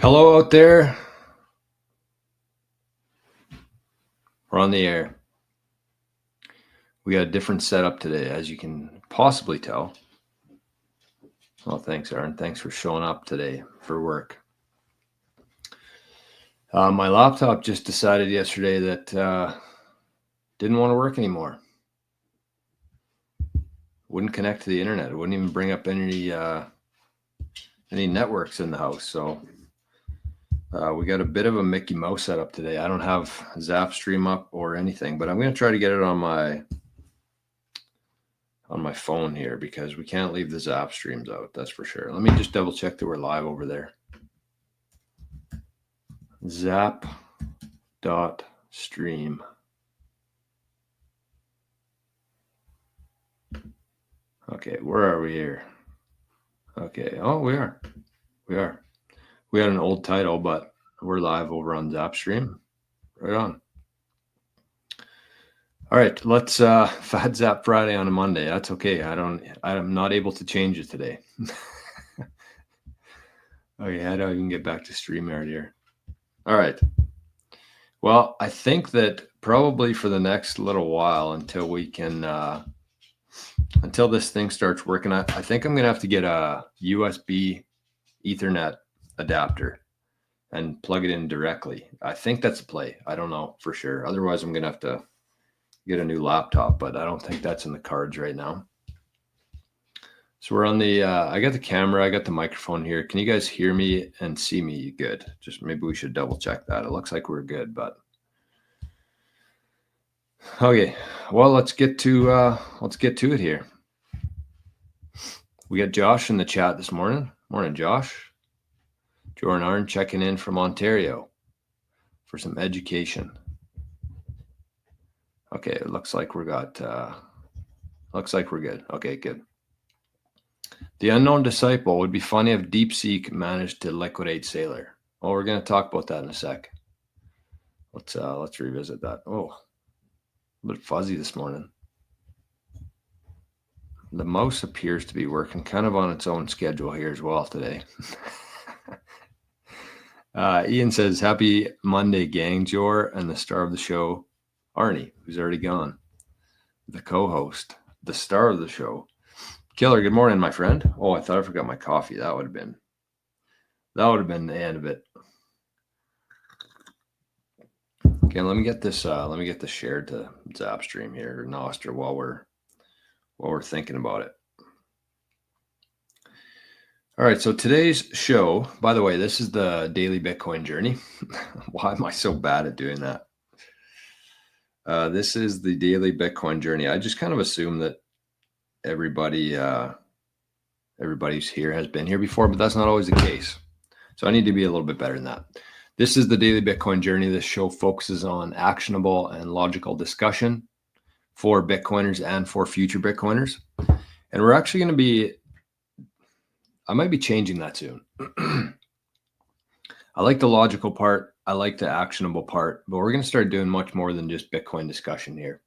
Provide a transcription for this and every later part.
Hello out there. We're on the air. We got a different setup today, as you can possibly tell. Well, thanks, Aaron. Thanks for showing up today for work. My laptop just decided yesterday that didn't want to work anymore. Wouldn't connect to the internet. It wouldn't even bring up any networks in the house. So we got a bit of a Mickey Mouse setup today. I don't have Zapstream up or anything, but I'm going to try to get it on my phone here because we can't leave the Zap streams out. That's for sure. Let me just double check that we're live over there. Zap.stream. Okay, where are we here? Okay. Oh, we are. We had an old title, but we're live over on Zapstream. Right on. All right, let's Fat Zap Friday on a Monday. That's okay. I'm not able to change it today. Okay, how do I even get back to StreamYard here? All right. Well, I think that probably for the next little while until we can until this thing starts working, I think I'm gonna have to get a USB Ethernet adapter and plug it in directly. I think that's a play. I don't know for sure. Otherwise, I'm gonna have to get a new laptop, but I don't think that's in the cards right now. So we're on the, I got the camera, I got the microphone here. Can you guys hear me and see me good? Just maybe we should double check that. It looks like we're good, but. Okay, well, let's get to it here. We got Josh in the chat this morning. Morning, Josh. Jordan Arn checking in from Ontario for some education. Okay, it looks like we're good. Okay, good. The unknown disciple would be funny if DeepSeek managed to liquidate Sailor. Well, we're going to talk about that in a sec. Let's revisit that. Oh, a bit fuzzy this morning. The mouse appears to be working kind of on its own schedule here as well today. Ian says, happy Monday, gang. Jor and the star of the show, Arnie, who's already gone. The co-host, the star of the show. Killer, good morning, my friend. Oh, I thought I forgot my coffee. That would have been the end of it. Okay, let me get this shared to Zapstream here, or nostr, while we're thinking about it. All right, so today's show, by the way, this is the daily Bitcoin journey. Why am I so bad at doing that? This is the daily Bitcoin journey. I just kind of assume that everybody's here has been here before, but that's not always the case. So I need to be a little bit better than that. This is the daily Bitcoin journey. This show focuses on actionable and logical discussion for Bitcoiners and for future Bitcoiners. And we're actually going to be, I might be changing that soon. I like the logical part. I like the actionable part, but we're going to start doing much more than just Bitcoin discussion here.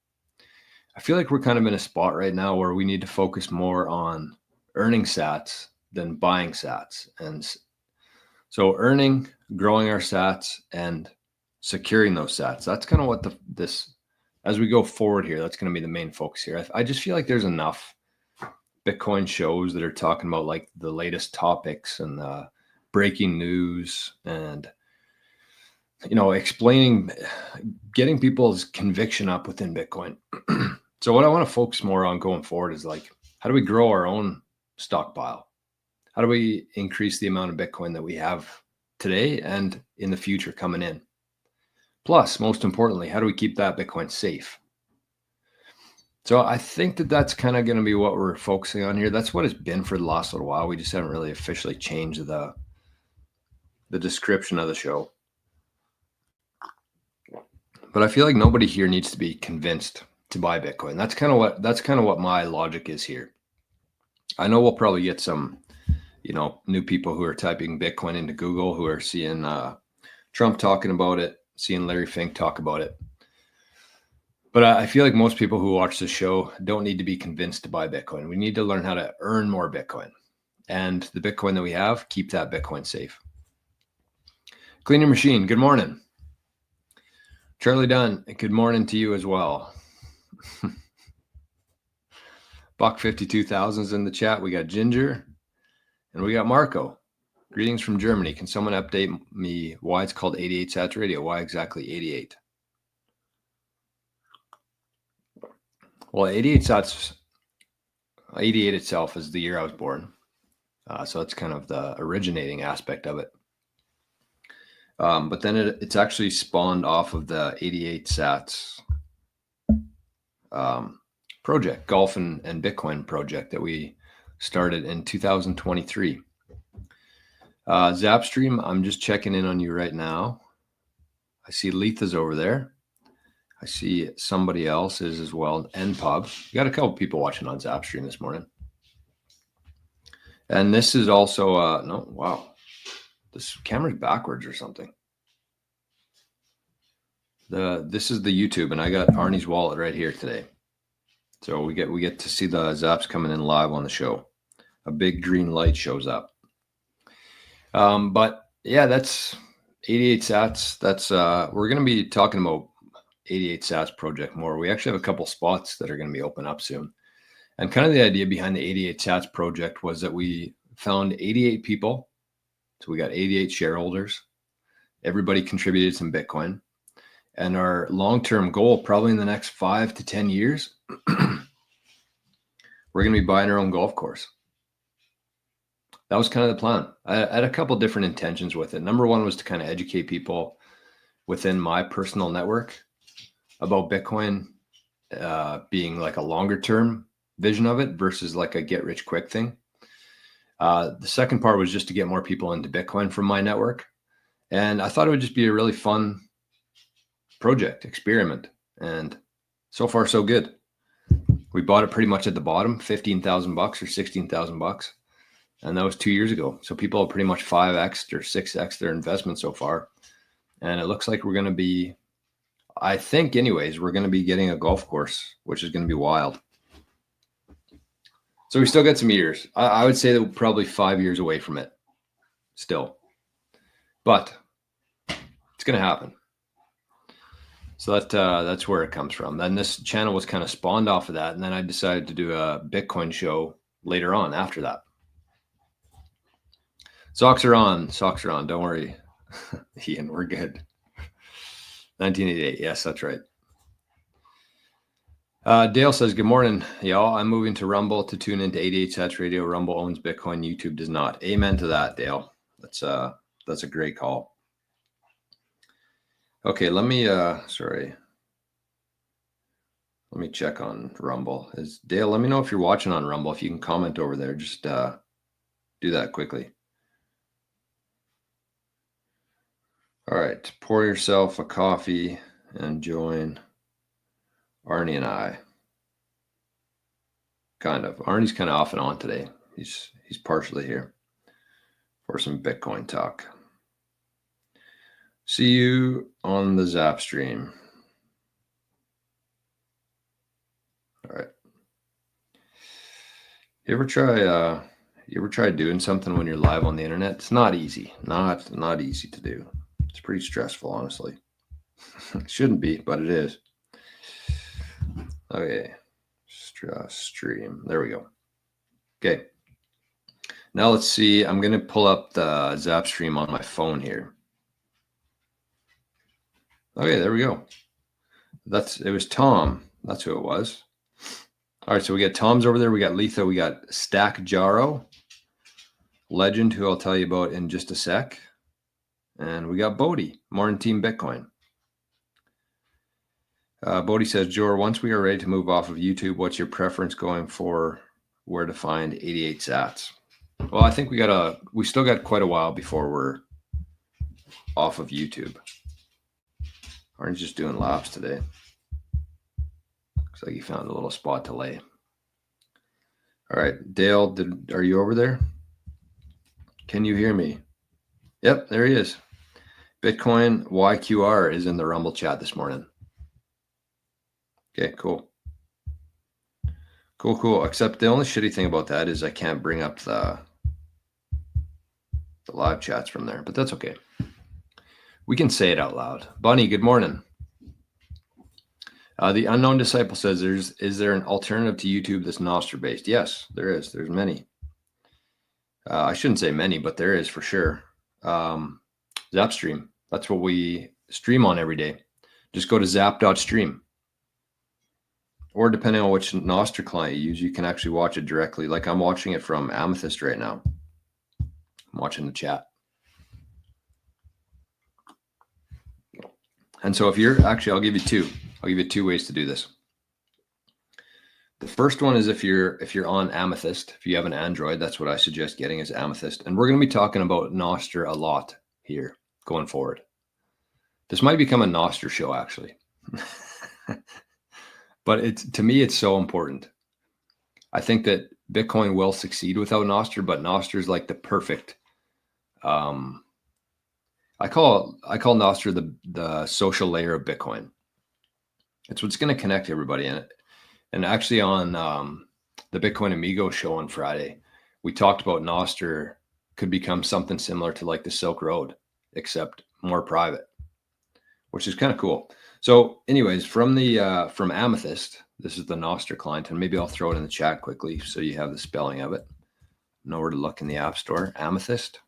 I feel like we're kind of in a spot right now where we need to focus more on earning sats than buying sats. And so earning, growing our sats, and securing those sats. That's kind of what as we go forward here, that's going to be the main focus here. I just feel like there's enough Bitcoin shows that are talking about like the latest topics and breaking news and, explaining, getting people's conviction up within Bitcoin. So what I want to focus more on going forward is like, how do we grow our own stockpile? How do we increase the amount of Bitcoin that we have today and in the future coming in? Plus, most importantly, how do we keep that Bitcoin safe? So I think that that's kind of going to be what we're focusing on here. That's what it's been for the last little while. We just haven't really officially changed the description of the show. But I feel like nobody here needs to be convinced to buy Bitcoin. That's kind of what my logic is here. I know we'll probably get some, new people who are typing Bitcoin into Google, who are seeing Trump talking about it, seeing Larry Fink talk about it. But I feel like most people who watch this show don't need to be convinced to buy Bitcoin. We need to learn how to earn more Bitcoin. And the Bitcoin that we have, keep that Bitcoin safe. Cleaner Machine, good morning. Charlie Dunn, good morning to you as well. Buck 52,000's in the chat. We got Ginger and we got Marco. Greetings from Germany. Can someone update me why it's called 88 Sats Radio? Why exactly 88? Well, 88 Sats, 88 itself is the year I was born. So that's kind of the originating aspect of it. But then it's actually spawned off of the 88 Sats project, golf and Bitcoin project that we started in 2023. Zapstream, I'm just checking in on you right now. I see Letha's over there. I see somebody else is as well, NPub. We got a couple people watching on Zapstream this morning. And this is also, no, wow. This camera's backwards or something. This is the YouTube, and I got Arnie's wallet right here today. So we get to see the Zaps coming in live on the show. A big green light shows up. But yeah, that's 88 Sats. That's we're going to be talking about 88 Sats project more. We actually have a couple spots that are going to be open up soon. And kind of the idea behind the 88 Sats project was that we found 88 people. So we got 88 shareholders. Everybody contributed some Bitcoin. And our long-term goal, probably in the next 5 to 10 years, we're going to be buying our own golf course. That was kind of the plan. I had a couple different intentions with it. Number one was to kind of educate people within my personal network about Bitcoin being like a longer-term vision of it versus like a get-rich-quick thing. The second part was just to get more people into Bitcoin from my network. And I thought it would just be a really fun project experiment. And so far, so good. We bought it pretty much at the bottom, $15,000 or $16,000. And that was 2 years ago. So people have pretty much 5x or 6x their investment so far. And it looks like we're going to be, I think anyways, we're going to be getting a golf course, which is going to be wild. So we still got some years. I would say that we're probably 5 years away from it still. But it's going to happen. So that's where it comes from. Then this channel was kind of spawned off of that. And then I decided to do a Bitcoin show later on after that. Socks are on. Don't worry. Ian, we're good. 1988. Yes, that's right. Dale says, good morning, y'all. I'm moving to Rumble to tune into 88 Sats Radio. Rumble owns Bitcoin. YouTube does not. Amen to that, Dale. That's a great call. Okay, let me check on Rumble. Dale, let me know if you're watching on Rumble. If you can comment over there, just do that quickly. All right, pour yourself a coffee and join Arnie and I. Kind of. Arnie's kind of off and on today. He's partially here for some Bitcoin talk. See you on the Zap stream. All right. You ever try doing something when you're live on the internet? It's not easy. Not easy to do. It's pretty stressful, honestly. It shouldn't be, but it is. Okay. Stream. There we go. Okay. Now let's see. I'm going to pull up the Zap stream on my phone here. Okay, there we go. It was Tom. That's who it was. All right, so we got Tom's over there. We got Letha. We got Stack Jaro, Legend, who I'll tell you about in just a sec. And we got Bodhi, Morning Team Bitcoin. Bodhi says, Jor, once we are ready to move off of YouTube, what's your preference going for where to find 88 Sats? Well, I think we still got quite a while before we're off of YouTube. Arnie's just doing laps today. Looks like he found a little spot to lay. All right, Dale, are you over there? Can you hear me? Yep, there he is. Bitcoin YQR is in the Rumble chat this morning. Okay, cool. Cool. Except the only shitty thing about that is I can't bring up the live chats from there, but that's okay. We can say it out loud. Bunny, good morning. The unknown disciple says, is there an alternative to YouTube that's nostr based? Yes, there is. There's many. I shouldn't say many, but there is for sure. Zapstream. That's what we stream on every day. Just go to zap.stream. Or depending on which nostr client you use, you can actually watch it directly. Like I'm watching it from Amethyst right now. I'm watching the chat. And so if you're actually, I'll give you two. I'll give you two ways to do this. The first one is if you're on Amethyst, if you have an Android, that's what I suggest getting is Amethyst. And we're going to be talking about nostr a lot here going forward. This might become a nostr show actually. But to me, it's so important. I think that Bitcoin will succeed without nostr, but nostr is like the perfect. I call nostr the social layer of Bitcoin. It's what's going to connect everybody in it. And actually on the Bitcoin Amigo show on Friday, we talked about nostr could become something similar to like the Silk Road, except more private, which is kind of cool. So anyways, from Amethyst, this is the nostr client, and maybe I'll throw it in the chat quickly so you have the spelling of it. Know where to look in the App Store, Amethyst.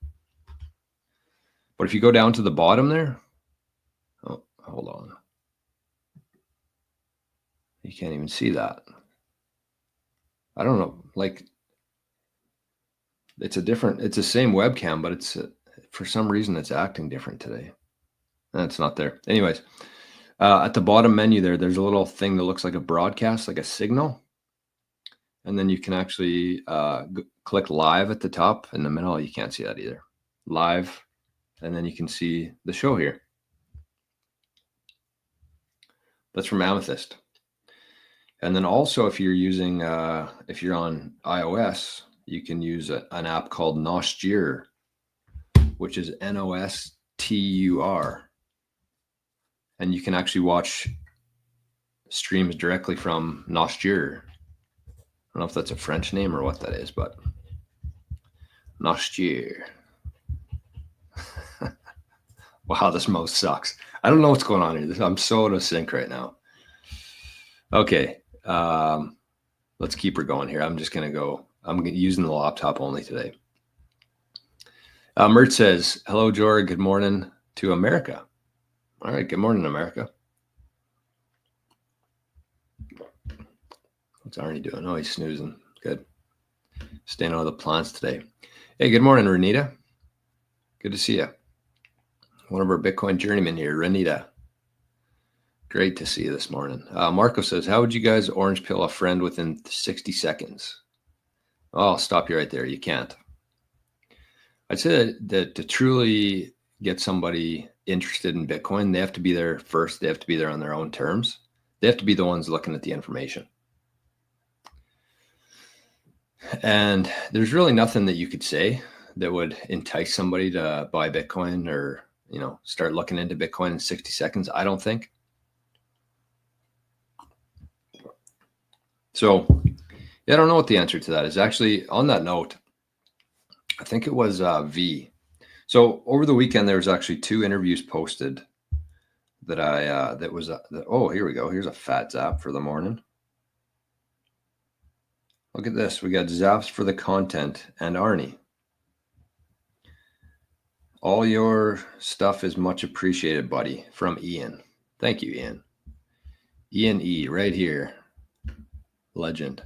But if you go down to the bottom there, oh, hold on. You can't even see that. I don't know, like it's the same webcam, but it's for some reason it's acting different today. And it's not there. Anyways, at the bottom menu there's a little thing that looks like a broadcast, like a signal. And then you can actually click live at the top in the middle. You can't see that either. Live. And then you can see the show here. That's from Amethyst. And then also if you're using, if you're on iOS, you can use an app called nostr, which is nostr. And you can actually watch streams directly from nostr. I don't know if that's a French name or what that is, but nostr. Wow, this mouse sucks. I don't know what's going on here. I'm so out of sync right now. Okay, let's keep her going here. I'm using the laptop only today. Mert says, hello, Jor. Good morning to America. All right, good morning, America. What's Arnie doing? Oh, he's snoozing. Good. Staying out of the plants today. Hey, good morning, Renita. Good to see you. One of our Bitcoin journeymen here, Renita. Great to see you this morning. Marco says, how would you guys orange pill a friend within 60 seconds? Oh, I'll stop you right there. You can't. I'd say that to truly get somebody interested in Bitcoin, they have to be there first. They have to be there on their own terms. They have to be the ones looking at the information. And there's really nothing that you could say that would entice somebody to buy Bitcoin or, start looking into Bitcoin in 60 seconds, I don't think. So, yeah, I don't know what the answer to that is. Actually, on that note, I think it was V. So over the weekend, there was actually 2 interviews posted that oh, here we go. Here's a fat zap for the morning. Look at this. We got zaps for the content and Arnie. All your stuff is much appreciated, buddy, from Ian. Thank you, Ian. Ian E, right here. Legend.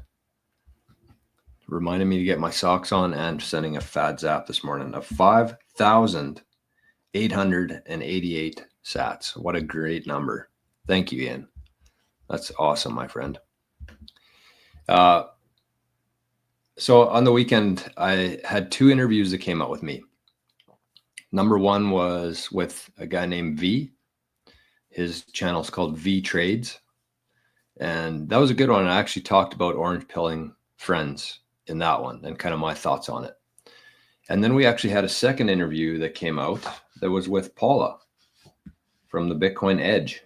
Reminded me to get my socks on and sending a fat zap this morning of 5,888 sats. What a great number. Thank you, Ian. That's awesome, my friend. So on the weekend, I had 2 interviews that came out with me. Number 1 was with a guy named V. His channel is called V Trades. And that was a good one. I actually talked about orange pilling friends in that one and kind of my thoughts on it. And then we actually had a second interview that came out that was with Paula from the Bitcoin Edge.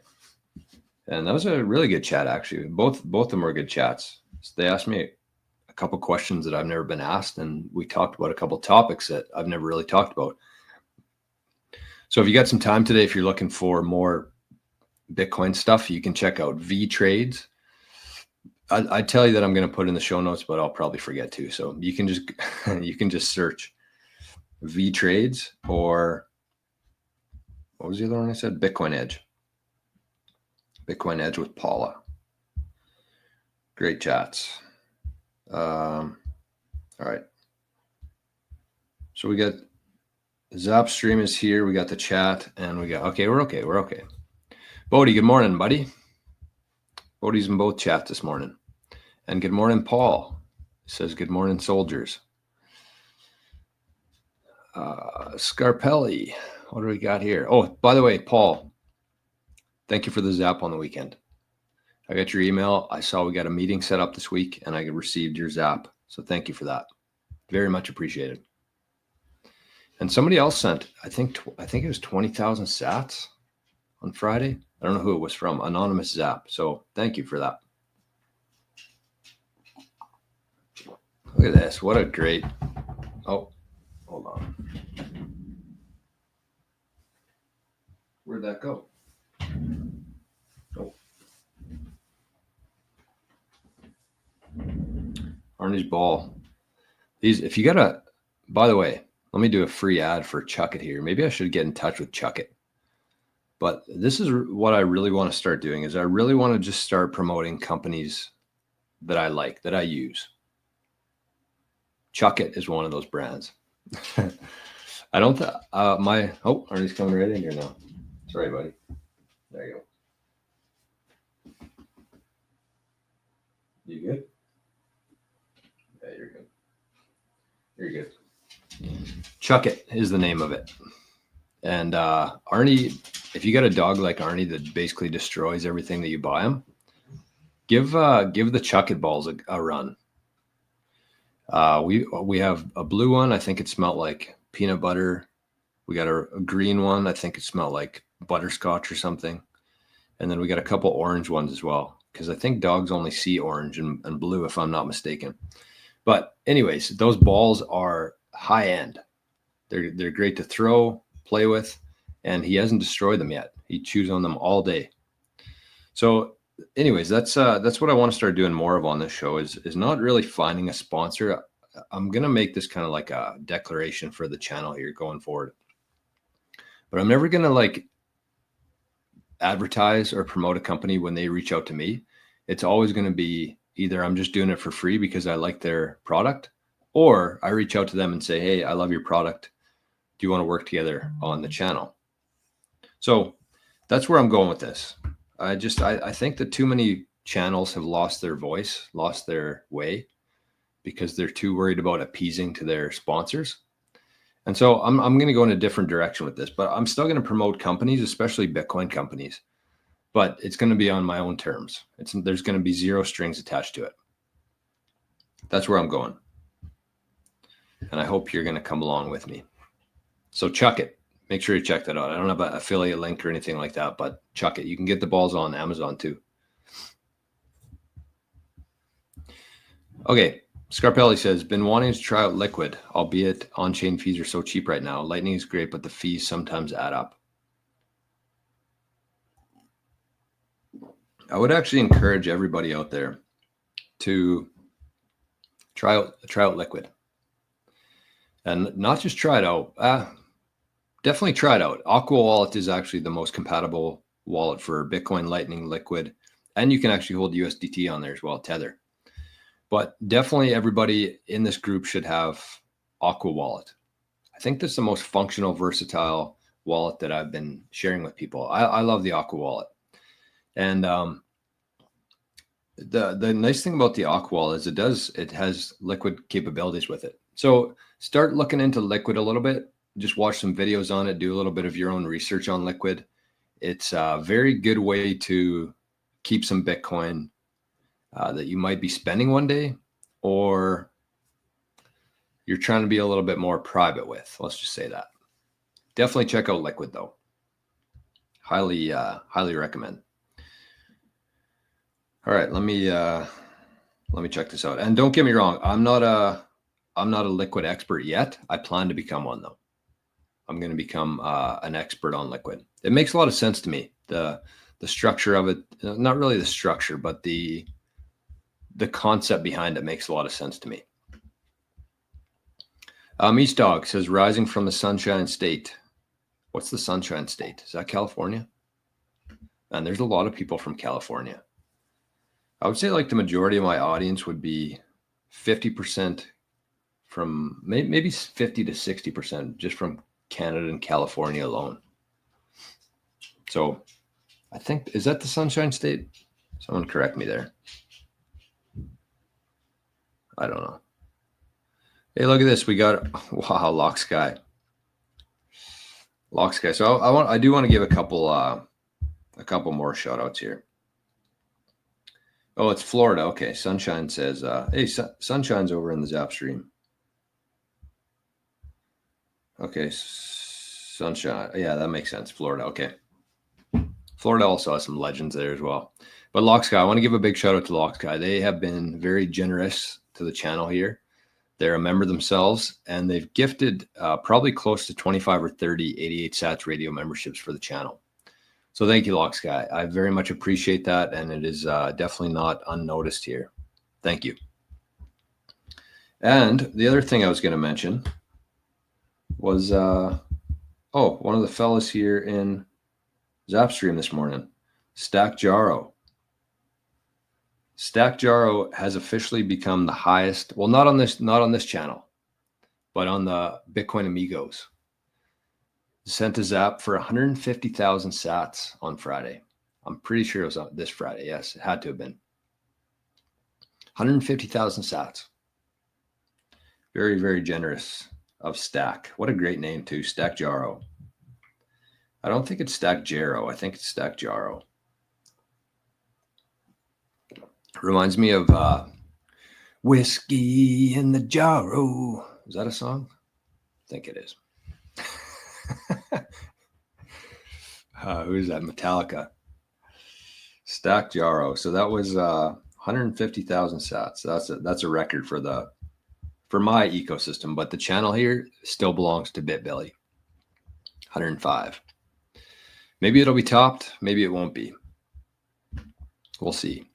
And that was a really good chat, actually. Both of them were good chats. So they asked me a couple questions that I've never been asked, and we talked about a couple topics that I've never really talked about. So if you got some time today, if you're looking for more Bitcoin stuff, you can check out V Trades. I tell you that I'm going to put in the show notes, but I'll probably forget to. So you can just you can just search V Trades, or what was the other one I said? Bitcoin Edge. Bitcoin Edge with Paula. Great chats. All right. So we got Zap Stream is here. We got the chat, and we got, okay, we're okay. We're okay. Bodie, good morning, buddy. Bodie's in both chats this morning. And good morning, Paul. He says, good morning, soldiers. Scarpelli, what do we got here? Oh, by the way, Paul, thank you for the Zap on the weekend. I got your email. I saw we got a meeting set up this week, and I received your Zap. So thank you for that. Very much appreciated. And somebody else sent, I think it was 20,000 sats on Friday. I don't know who it was from. Anonymous Zap. So thank you for that. Look at this. What a great. Oh, hold on. Where'd that go? Oh. Arnie's ball. These, if you got a, by the way, let me do a free ad for Chuck It here. Maybe I should get in touch with Chuck It. But this is what I really want to start doing, is I really want to just start promoting companies that I like, that I use. Chuck It is one of those brands. I don't, Arnie's coming right in here now. Sorry, buddy. There you go. You good? Yeah, you're good. You're good. Chuck It is the name of it. And Arnie, if you got a dog like Arnie that basically destroys everything that you buy him, give the Chuck It balls a run. We have a blue one. I think it smelled like peanut butter. We got a green one. I think it smelled like butterscotch or something. And then we got a couple orange ones as well, because I think dogs only see orange and blue, if I'm not mistaken. But anyways, those balls are high end. They're great to throw, play with, and he hasn't destroyed them yet. He chews on them all day. So anyways, that's what I want to start doing more of on this show, is not really finding a sponsor. I'm going to make this kind of like a declaration for the channel here going forward. But I'm never going to like advertise or promote a company when they reach out to me. It's always going to be either I'm just doing it for free because I like their product, or I reach out to them and say, hey, I love your product. Do you want to work together on the channel? So that's where I'm going with this. I think that too many channels have lost their voice, lost their way, because they're too worried about appeasing to their sponsors. And so I'm going to go in a different direction with this, but I'm still going to promote companies, especially Bitcoin companies, but it's going to be on my own terms. There's going to be zero strings attached to it. That's where I'm going. And I hope you're going to come along with me. So Chuck It. Make sure you check that out. I don't have an affiliate link or anything like that, but Chuck It. You can get the balls on Amazon too. Okay. Scarpelli says, been wanting to try out Liquid, albeit on-chain fees are so cheap right now. Lightning is great, but the fees sometimes add up. I would actually encourage everybody out there to try out Liquid. And not just try it out. Definitely try it out. Aqua Wallet is actually the most compatible wallet for Bitcoin, Lightning, Liquid, and you can actually hold USDT on there as well, Tether. But definitely everybody in this group should have Aqua Wallet. I think that's the most functional, versatile wallet that I've been sharing with people. I love the Aqua Wallet. And the nice thing about the Aqua Wallet is it has Liquid capabilities with it. So start looking into Liquid a little bit. Just watch some videos on it. Do a little bit of your own research on Liquid. It's a very good way to keep some Bitcoin that you might be spending one day, or you're trying to be a little bit more private with. Let's just say that. Definitely check out Liquid though. Highly recommend. All right, let me check this out. And don't get me wrong, I'm not a Liquid expert yet. I plan to become one though. I'm going to become an expert on liquid. It makes a lot of sense to me. The structure of it, not really the structure, but the concept behind it makes a lot of sense to me. East Dog says, rising from the Sunshine State. What's the Sunshine State? Is that California? And there's a lot of people from California. I would say like the majority of my audience would be 50% from maybe 50 to 60% just from Canada and California alone. So I think, is that the Sunshine State? Someone correct me there. I don't know. Hey, look at this. We got, wow, Lock Sky. So I do want to give a couple more shout outs here. Oh, it's Florida. Okay. Sunshine says, hey, Sunshine's over in the Zap stream. Okay. Sunshine. Yeah, that makes sense. Florida. Okay. Florida also has some legends there as well. But Lock Sky, I want to give a big shout out to Lock Sky. They have been very generous to the channel here. They're a member themselves, and they've gifted probably close to 25 or 30 88 Sats radio memberships for the channel. So thank you, Lock Sky. I very much appreciate that, and it is definitely not unnoticed here. Thank you. And the other thing I was going to mention was, one of the fellas here in Zapstream this morning, Stack Jaro. Stack Jaro has officially become the highest, well, not on this channel, but on the Bitcoin Amigos. Sent a Zap for 150,000 sats on Friday. I'm pretty sure it was on this Friday. Yes, it had to have been. 150,000 sats. Very, very generous of Stack. What a great name too, Stack Jaro. I don't think it's Stack Jaro. I think it's Stack Jaro. Reminds me of Whiskey in the Jarro. Is that a song? I think it is. Who is that? Metallica. Stack Jaro. So that was 150,000 sats. That's a record for my ecosystem. But the channel here still belongs to BitBelly. 105. Maybe it'll be topped. Maybe it won't be. We'll see.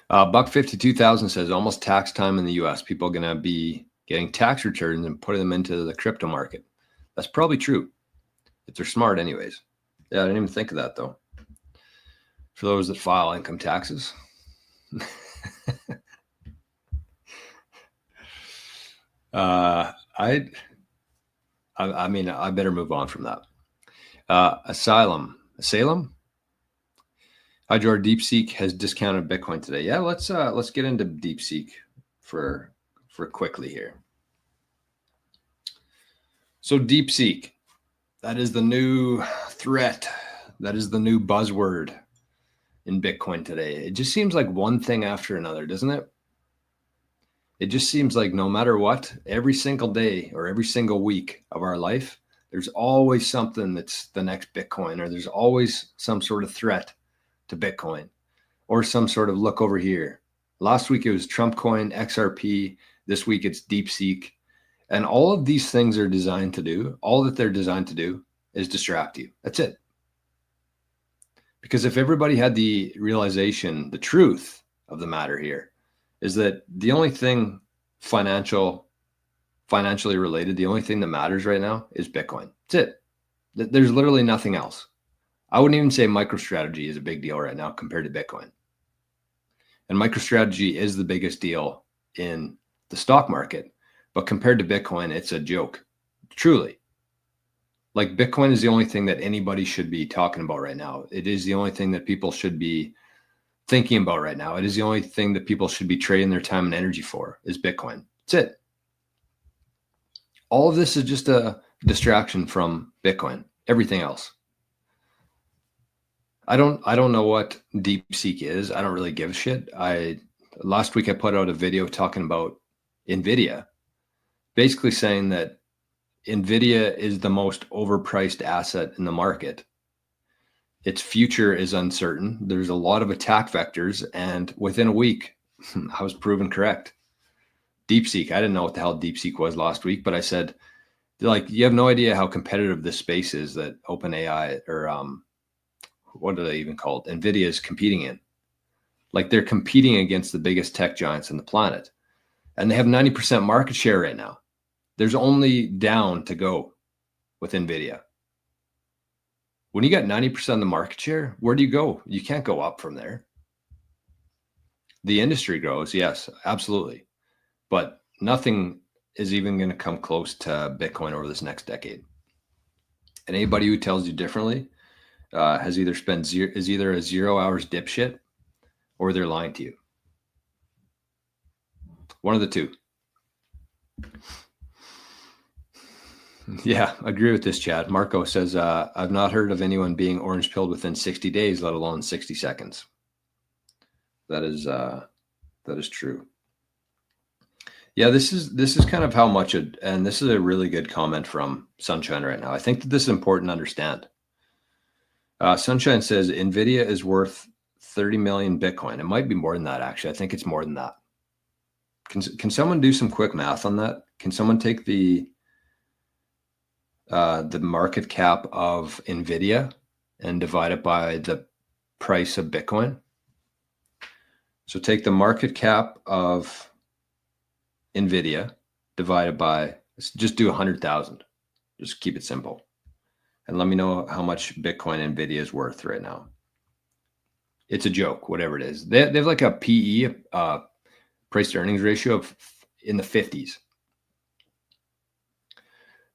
Buck 52,000 says almost tax time in the US. People are going to be getting tax returns and putting them into the crypto market. That's probably true if they're smart anyways. Yeah, I didn't even think of that though. For those that file income taxes. I mean, I better move on from that. Asylum. Hydro DeepSeek has discounted Bitcoin today. Yeah, let's get into DeepSeek for quickly here. So DeepSeek, that is the new threat. That is the new buzzword in Bitcoin today. It just seems like one thing after another, doesn't it? It just seems like no matter what, every single day or every single week of our life, there's always something that's the next Bitcoin, or there's always some sort of threat to Bitcoin, or some sort of look over here. Last week it was Trump coin, XRP. This week it's DeepSeek. And all of these things are designed to do, all that they're designed to do is distract you. That's it. Because if everybody had the realization, the truth of the matter here is that the only thing financially related, the only thing that matters right now is Bitcoin. That's it. There's literally nothing else. I wouldn't even say MicroStrategy is a big deal right now compared to Bitcoin. And MicroStrategy is the biggest deal in the stock market. But compared to Bitcoin, it's a joke. Truly. Like Bitcoin is the only thing that anybody should be talking about right now. It is the only thing that people should be thinking about right now. It is the only thing that people should be trading their time and energy for is Bitcoin. That's it. All of this is just a distraction from Bitcoin. Everything else. I don't know what DeepSeek is. I don't really give a shit. Last week I put out a video talking about NVIDIA, basically saying that NVIDIA is the most overpriced asset in the market. Its future is uncertain. There's a lot of attack vectors, and within a week, I was proven correct. DeepSeek, I didn't know what the hell DeepSeek was last week, but I said Like, you have no idea how competitive this space is that OpenAI or what do they even call it? NVIDIA is competing in. Like, they're competing against the biggest tech giants on the planet. And they have 90% market share right now. There's only down to go with NVIDIA. When you got 90% of the market share, where do you go? You can't go up from there. The industry grows, yes, absolutely. But nothing is even going to come close to Bitcoin over this next decade. And anybody who tells you differently has either is either a 0 hours dipshit or they're lying to you. One of the two. Yeah, agree with this, Chad. Marco says, I've not heard of anyone being orange pilled within 60 days, let alone 60 seconds. That is true. Yeah, this is kind of how much and this is a really good comment from Sunshine right now. I think that this is important to understand. Sunshine says NVIDIA is worth 30 million Bitcoin. It might be more than that, actually. I think it's more than that. Can someone do some quick math on that? Can someone take the market cap of NVIDIA and divide it by the price of Bitcoin? So take the market cap of NVIDIA divided by, just do 100,000. Just keep it simple. And let me know how much Bitcoin NVIDIA is worth right now. It's a joke, whatever it is. They have like a PE, price to earnings ratio of in the 50s.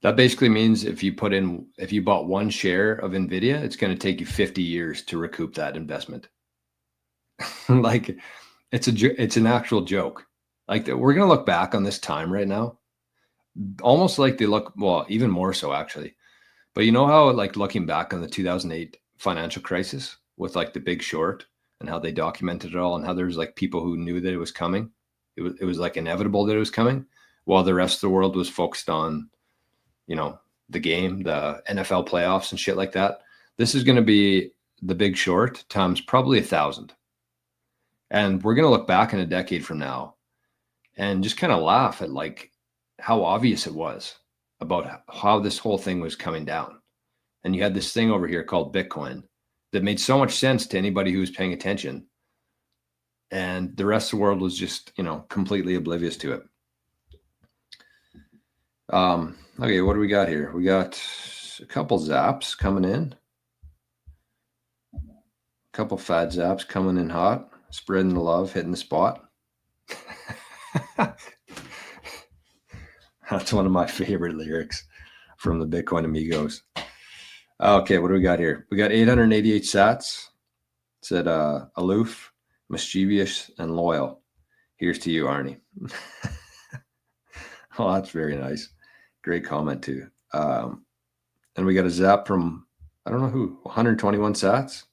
That basically means if you bought one share of NVIDIA, it's going to take you 50 years to recoup that investment. Like, it's an actual joke. Like, we're going to look back on this time right now, almost like they look, well, even more so actually. But you know how, like, looking back on the 2008 financial crisis with like the Big Short and how they documented it all and how there's like people who knew that it was coming. It was like inevitable that it was coming, while the rest of the world was focused on, you know, the game, the NFL playoffs and shit like that. This is going to be the Big Short times probably 1,000. And we're going to look back in a decade from now and just kind of laugh at like how obvious it was about how this whole thing was coming down. And you had this thing over here called Bitcoin that made so much sense to anybody who was paying attention. And the rest of the world was just, you know, completely oblivious to it. Okay, what do we got here? We got a couple zaps coming in. A couple fat zaps coming in hot, spreading the love, hitting the spot. That's one of my favorite lyrics from the Bitcoin Amigos. Okay, what do we got here? We got 888 sats. It said aloof, mischievous, and loyal. Here's to you, Arnie. Oh, that's very nice. Great comment too. And we got a zap from, I don't know who, 121 sats.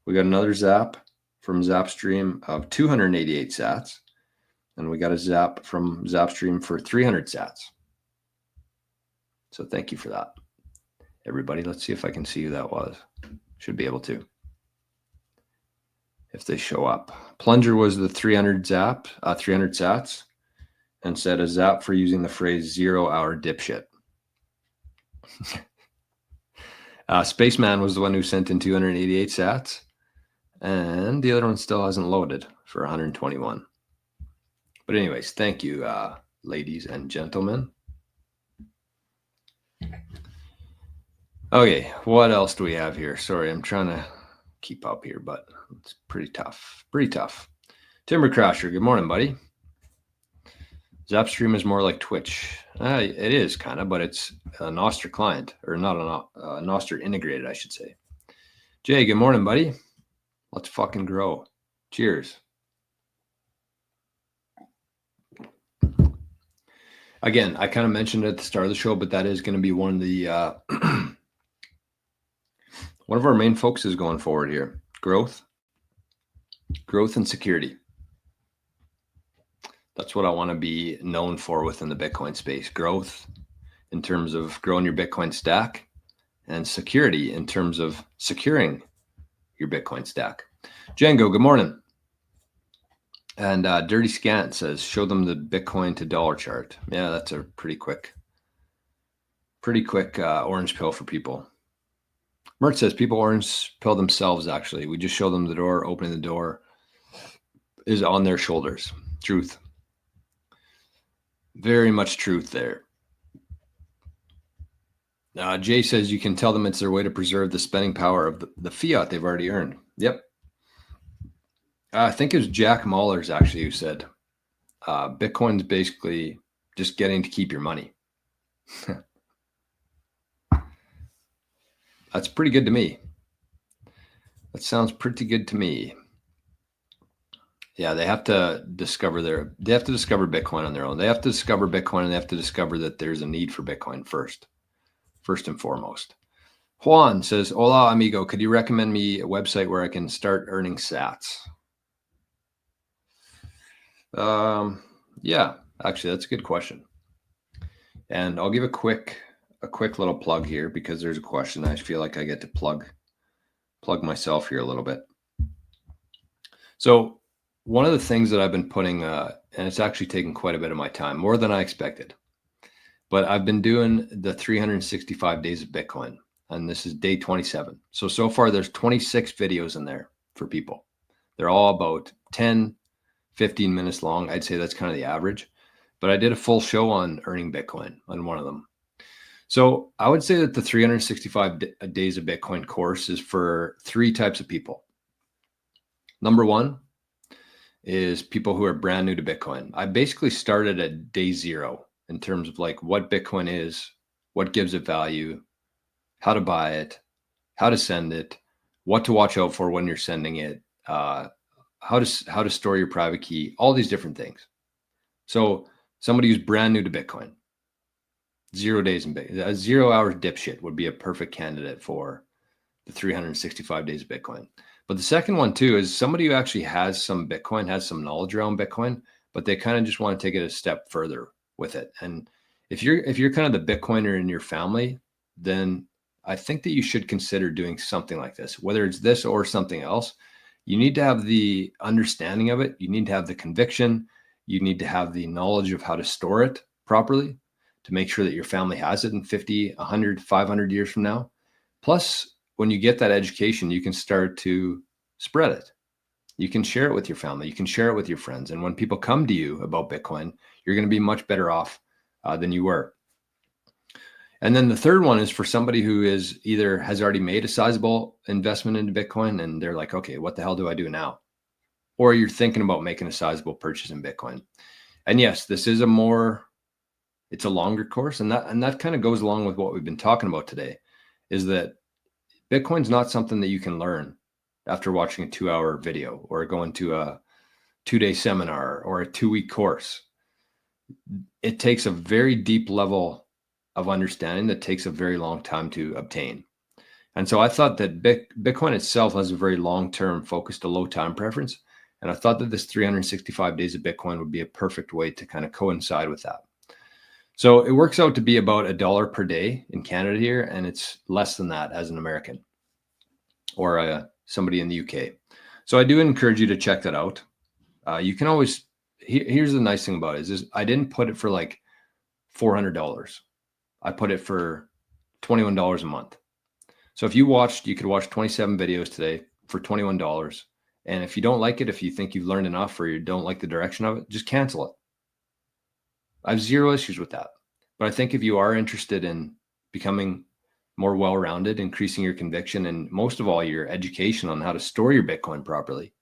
We got another zap from Zapstream of 288 sats. And we got a zap from Zapstream for 300 sats. So thank you for that, everybody. Let's see if I can see who that was. Should be able to, if they show up. Plunger was the 300 sats, and said a zap for using the phrase 0 hour dipshit. Spaceman was the one who sent in 288 sats, and the other one still hasn't loaded for 121. But anyways, thank you, ladies and gentlemen. Okay, what else do we have here? Sorry, I'm trying to keep up here, but it's pretty tough. Pretty tough. Timber Crasher, good morning, buddy. Zapstream is more like Twitch. It is kind of, but it's a nostr client, or not a nostr integrated, I should say. Jay, good morning, buddy. Let's fucking grow. Cheers. Again, I kind of mentioned it at the start of the show, but that is going to be one of the one of our main focuses going forward here. Growth and security. That's what I want to be known for within the Bitcoin space. Growth in terms of growing your Bitcoin stack, and security in terms of securing your Bitcoin stack. Django, good morning. And Dirty Scant says, show them the Bitcoin to dollar chart. Yeah, that's a pretty quick pretty quick orange pill for people. Mert says people orange pill themselves, actually. We just show them the door. Opening the door is on their shoulders. Truth. Very much truth there. Jay says you can tell them it's their way to preserve the spending power of the fiat they've already earned. Yep. I think it was Jack Mallers actually who said Bitcoin's basically just getting to keep your money. That's pretty good to me. That sounds pretty good to me. Yeah, they have to discover Bitcoin on their own. They have to discover Bitcoin, and they have to discover that there's a need for Bitcoin first and foremost. Juan says, "Hola, amigo. Could you recommend me a website where I can start earning sats?" Yeah, actually, that's a good question. And I'll give a quick little plug here because there's a question. I feel like I get to plug myself here a little bit. So one of the things that I've been putting, and it's actually taken quite a bit of my time, more than I expected, but I've been doing the 365 days of Bitcoin, and this is day 27. So far there's 26 videos in there for people. They're all about 10, 15 minutes long. I'd say that's kind of the average, but I did a full show on earning Bitcoin on one of them. So I would say that the 365 days of Bitcoin course is for three types of people. Number one is people who are brand new to Bitcoin. I basically started at day zero in terms of like what Bitcoin is, what gives it value, how to buy it, how to send it, what to watch out for when you're sending it, how to store your private key, all these different things. So somebody who's brand new to Bitcoin, 0 days in Bitcoin, a 0 hour dipshit would be a perfect candidate for the 365 days of Bitcoin. But the second one too is somebody who actually has some Bitcoin, has some knowledge around Bitcoin, but they kind of just want to take it a step further with it. And if you're kind of the Bitcoiner in your family, then I think that you should consider doing something like this, whether it's this or something else. You need to have the understanding of it. You need to have the conviction. You need to have the knowledge of how to store it properly to make sure that your family has it in 50, 100, 500 years from now. Plus, when you get that education, you can start to spread it. You can share it with your family. You can share it with your friends. And when people come to you about Bitcoin, you're going to be much better off than you were. And then the third one is for somebody who is either has already made a sizable investment into Bitcoin and they're like, okay, what the hell do I do now? Or you're thinking about making a sizable purchase in Bitcoin. And yes, this is it's a longer course. And that kind of goes along with what we've been talking about today, is that Bitcoin's not something that you can learn after watching a 2-hour video or going to a 2-day seminar or a 2-week course. It takes a very deep level of understanding that takes a very long time to obtain. And so I thought that Bitcoin itself has a very long-term focus to low time preference. And I thought that this 365 days of Bitcoin would be a perfect way to kind of coincide with that. So it works out to be about $1 per day in Canada here, and it's less than that as an American or somebody in the UK. So I do encourage you to check that out. You can always, here's the nice thing about it is I didn't put it for like $400. I put it for $21 a month. So if you could watch 27 videos today for $21. And if you don't like it, if you think you've learned enough or you don't like the direction of it, just cancel it. I have zero issues with that. But I think if you are interested in becoming more well-rounded, increasing your conviction, and most of all, your education on how to store your Bitcoin properly,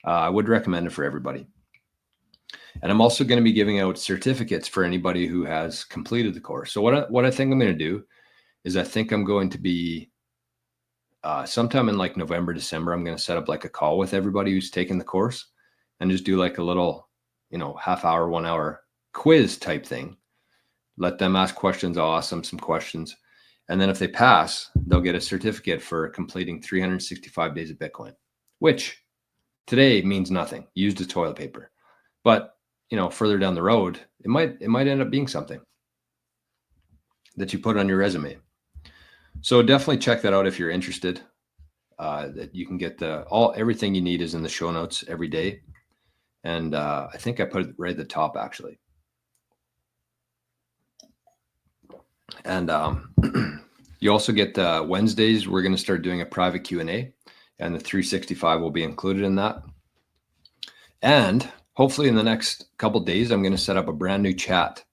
I would recommend it for everybody. And I'm also going to be giving out certificates for anybody who has completed the course. So what I think I'm going to do is I think I'm going to be sometime in like November, December, I'm going to set up like a call with everybody who's taken the course and just do like a little, half hour, 1 hour quiz type thing. Let them ask questions. I'll ask them some questions. And then if they pass, they'll get a certificate for completing 365 days of Bitcoin, which today means nothing. Used as toilet paper. But, further down the road, it might end up being something that you put on your resume. So definitely check that out if you're interested. That you can get everything you need is in the show notes every day. And I think I put it right at the top, actually. And you also get Wednesdays. We're going to start doing a private Q&A, and the 365 will be included in that. And hopefully in the next couple days, I'm going to set up a brand new chat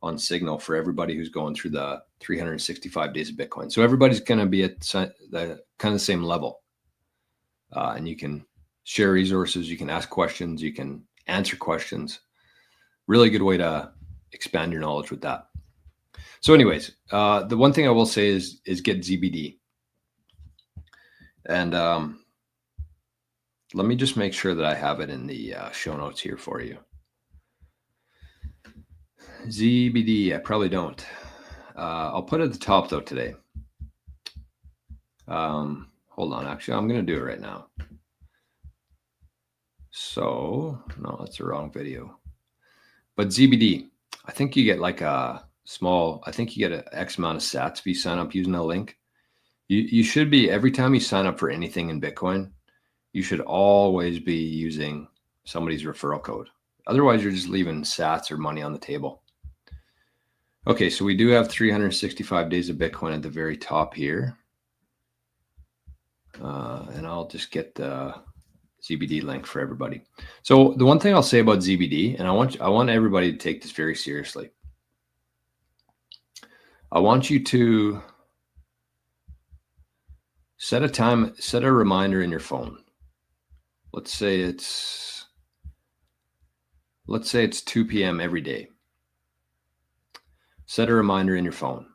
on Signal for everybody who's going through the 365 days of Bitcoin. So everybody's going to be at the kind of the same level. And you can share resources, you can ask questions, you can answer questions. Really good way to expand your knowledge with that. So anyways, the one thing I will say is get ZBD. And let me just make sure that I have it in the show notes here for you. ZBD, I probably don't. I'll put it at the top though today. Hold on, actually, I'm going to do it right now. So, no, that's the wrong video. But ZBD, I think you get like a small, I think you get an X amount of sats if you sign up using a link. You should be, every time you sign up for anything in Bitcoin, you should always be using somebody's referral code. Otherwise, you're just leaving sats or money on the table. Okay, so we do have 365 days of Bitcoin at the very top here. And I'll just get the ZBD link for everybody. So the one thing I'll say about ZBD, and I want everybody to take this very seriously. I want you to set a reminder in your phone. Let's say it's 2 p.m. every day. Set a reminder in your phone.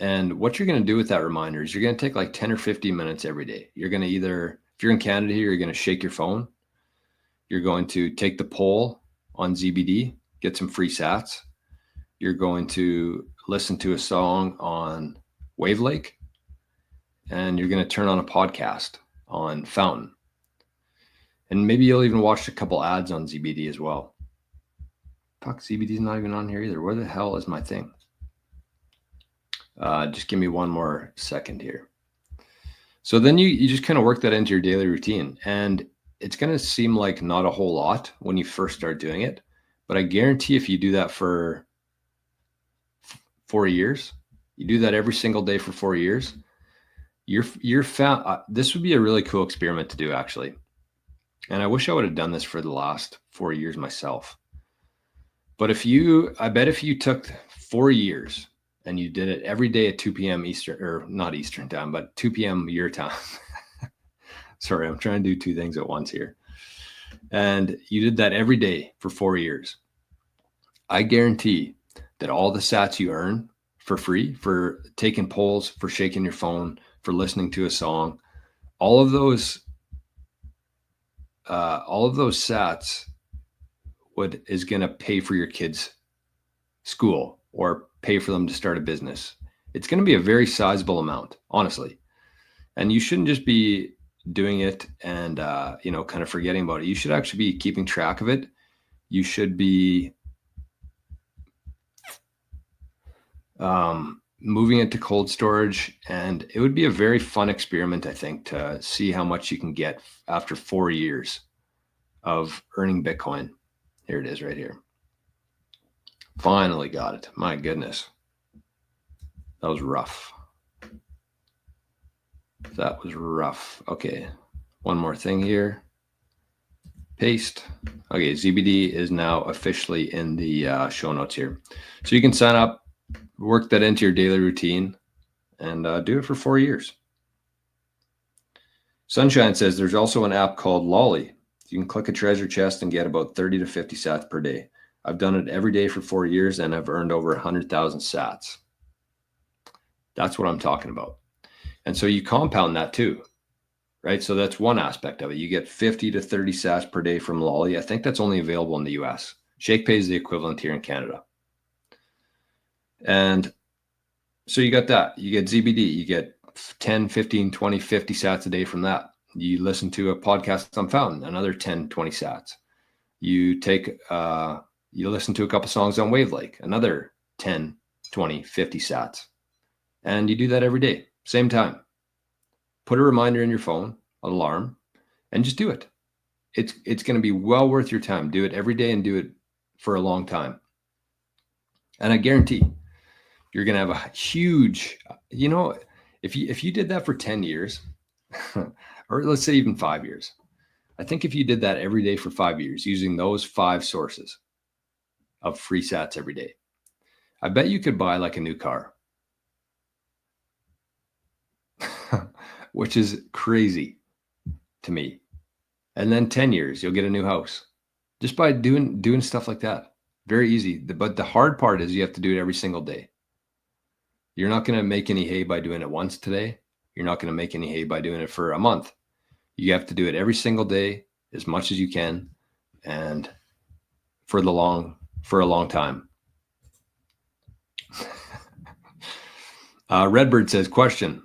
And what you're going to do with that reminder is you're going to take like 10 or 15 minutes every day. You're going to either, if you're in Canada here, you're going to shake your phone. You're going to take the poll on ZBD, get some free sats. You're going to listen to a song on Wavelake, and you're going to turn on a podcast on Fountain. And maybe you'll even watch a couple ads on ZBD as well. Fuck, ZBD's not even on here either. Where the hell is my thing? Just give me one more second here. So then you just kind of work that into your daily routine, and it's going to seem like not a whole lot when you first start doing it, but I guarantee if you do that for 4 years, you do that every single day for 4 years, you're found. This would be a really cool experiment to do, actually. And I wish I would have done this for the last 4 years myself. But I bet if you took 4 years and you did it every day at 2 p.m. Eastern, or not Eastern time, but 2 p.m. your time. Sorry, I'm trying to do two things at once here. And you did that every day for 4 years. I guarantee that all the sats you earn for free, for taking polls, for shaking your phone, for listening to a song, all of those sats is going to pay for your kids' school or pay for them to start a business. It's going to be a very sizable amount, honestly. And you shouldn't just be doing it and, kind of forgetting about it. You should actually be keeping track of it. You should be moving it to cold storage. And it would be a very fun experiment, I think, to see how much you can get after 4 years of earning Bitcoin. Here it is right here. Finally got it. My goodness. That was rough. That was rough. Okay. One more thing here. Paste. Okay. ZBD is now officially in the show notes here. So you can sign up, work that into your daily routine, and do it for 4 years. Sunshine says there's also an app called Lolly. You can click a treasure chest and get about 30 to 50 sats per day. I've done it every day for 4 years and I've earned over 100,000 sats. That's what I'm talking about. And so you compound that too, right? So that's one aspect of it. You get 50 to 30 sats per day from Lolly. I think that's only available in the US. ShakePay is the equivalent here in Canada. And so you got that. You get ZBD. You get 10, 15, 20, 50 sats a day from that. You listen to a podcast on Fountain, another 10, 20 sats. You listen to a couple songs on Wavelake, another 10, 20, 50 sats. And you do that every day, same time. Put a reminder in your phone, an alarm, and just do it. It's going to be well worth your time. Do it every day and do it for a long time. And I guarantee you're going to have a huge, you know, if you did that for 10 years, or let's say even 5 years, I think if you did that every day for 5 years, using those 5 sources of free sats every day, I bet you could buy like a new car, which is crazy to me. And then 10 years, you'll get a new house just by doing stuff like that. Very easy. But the hard part is you have to do it every single day. You're not going to make any hay by doing it once today. You're not going to make any hay by doing it for a month. You have to do it every single day as much as you can and for a long time. Redbird says, question.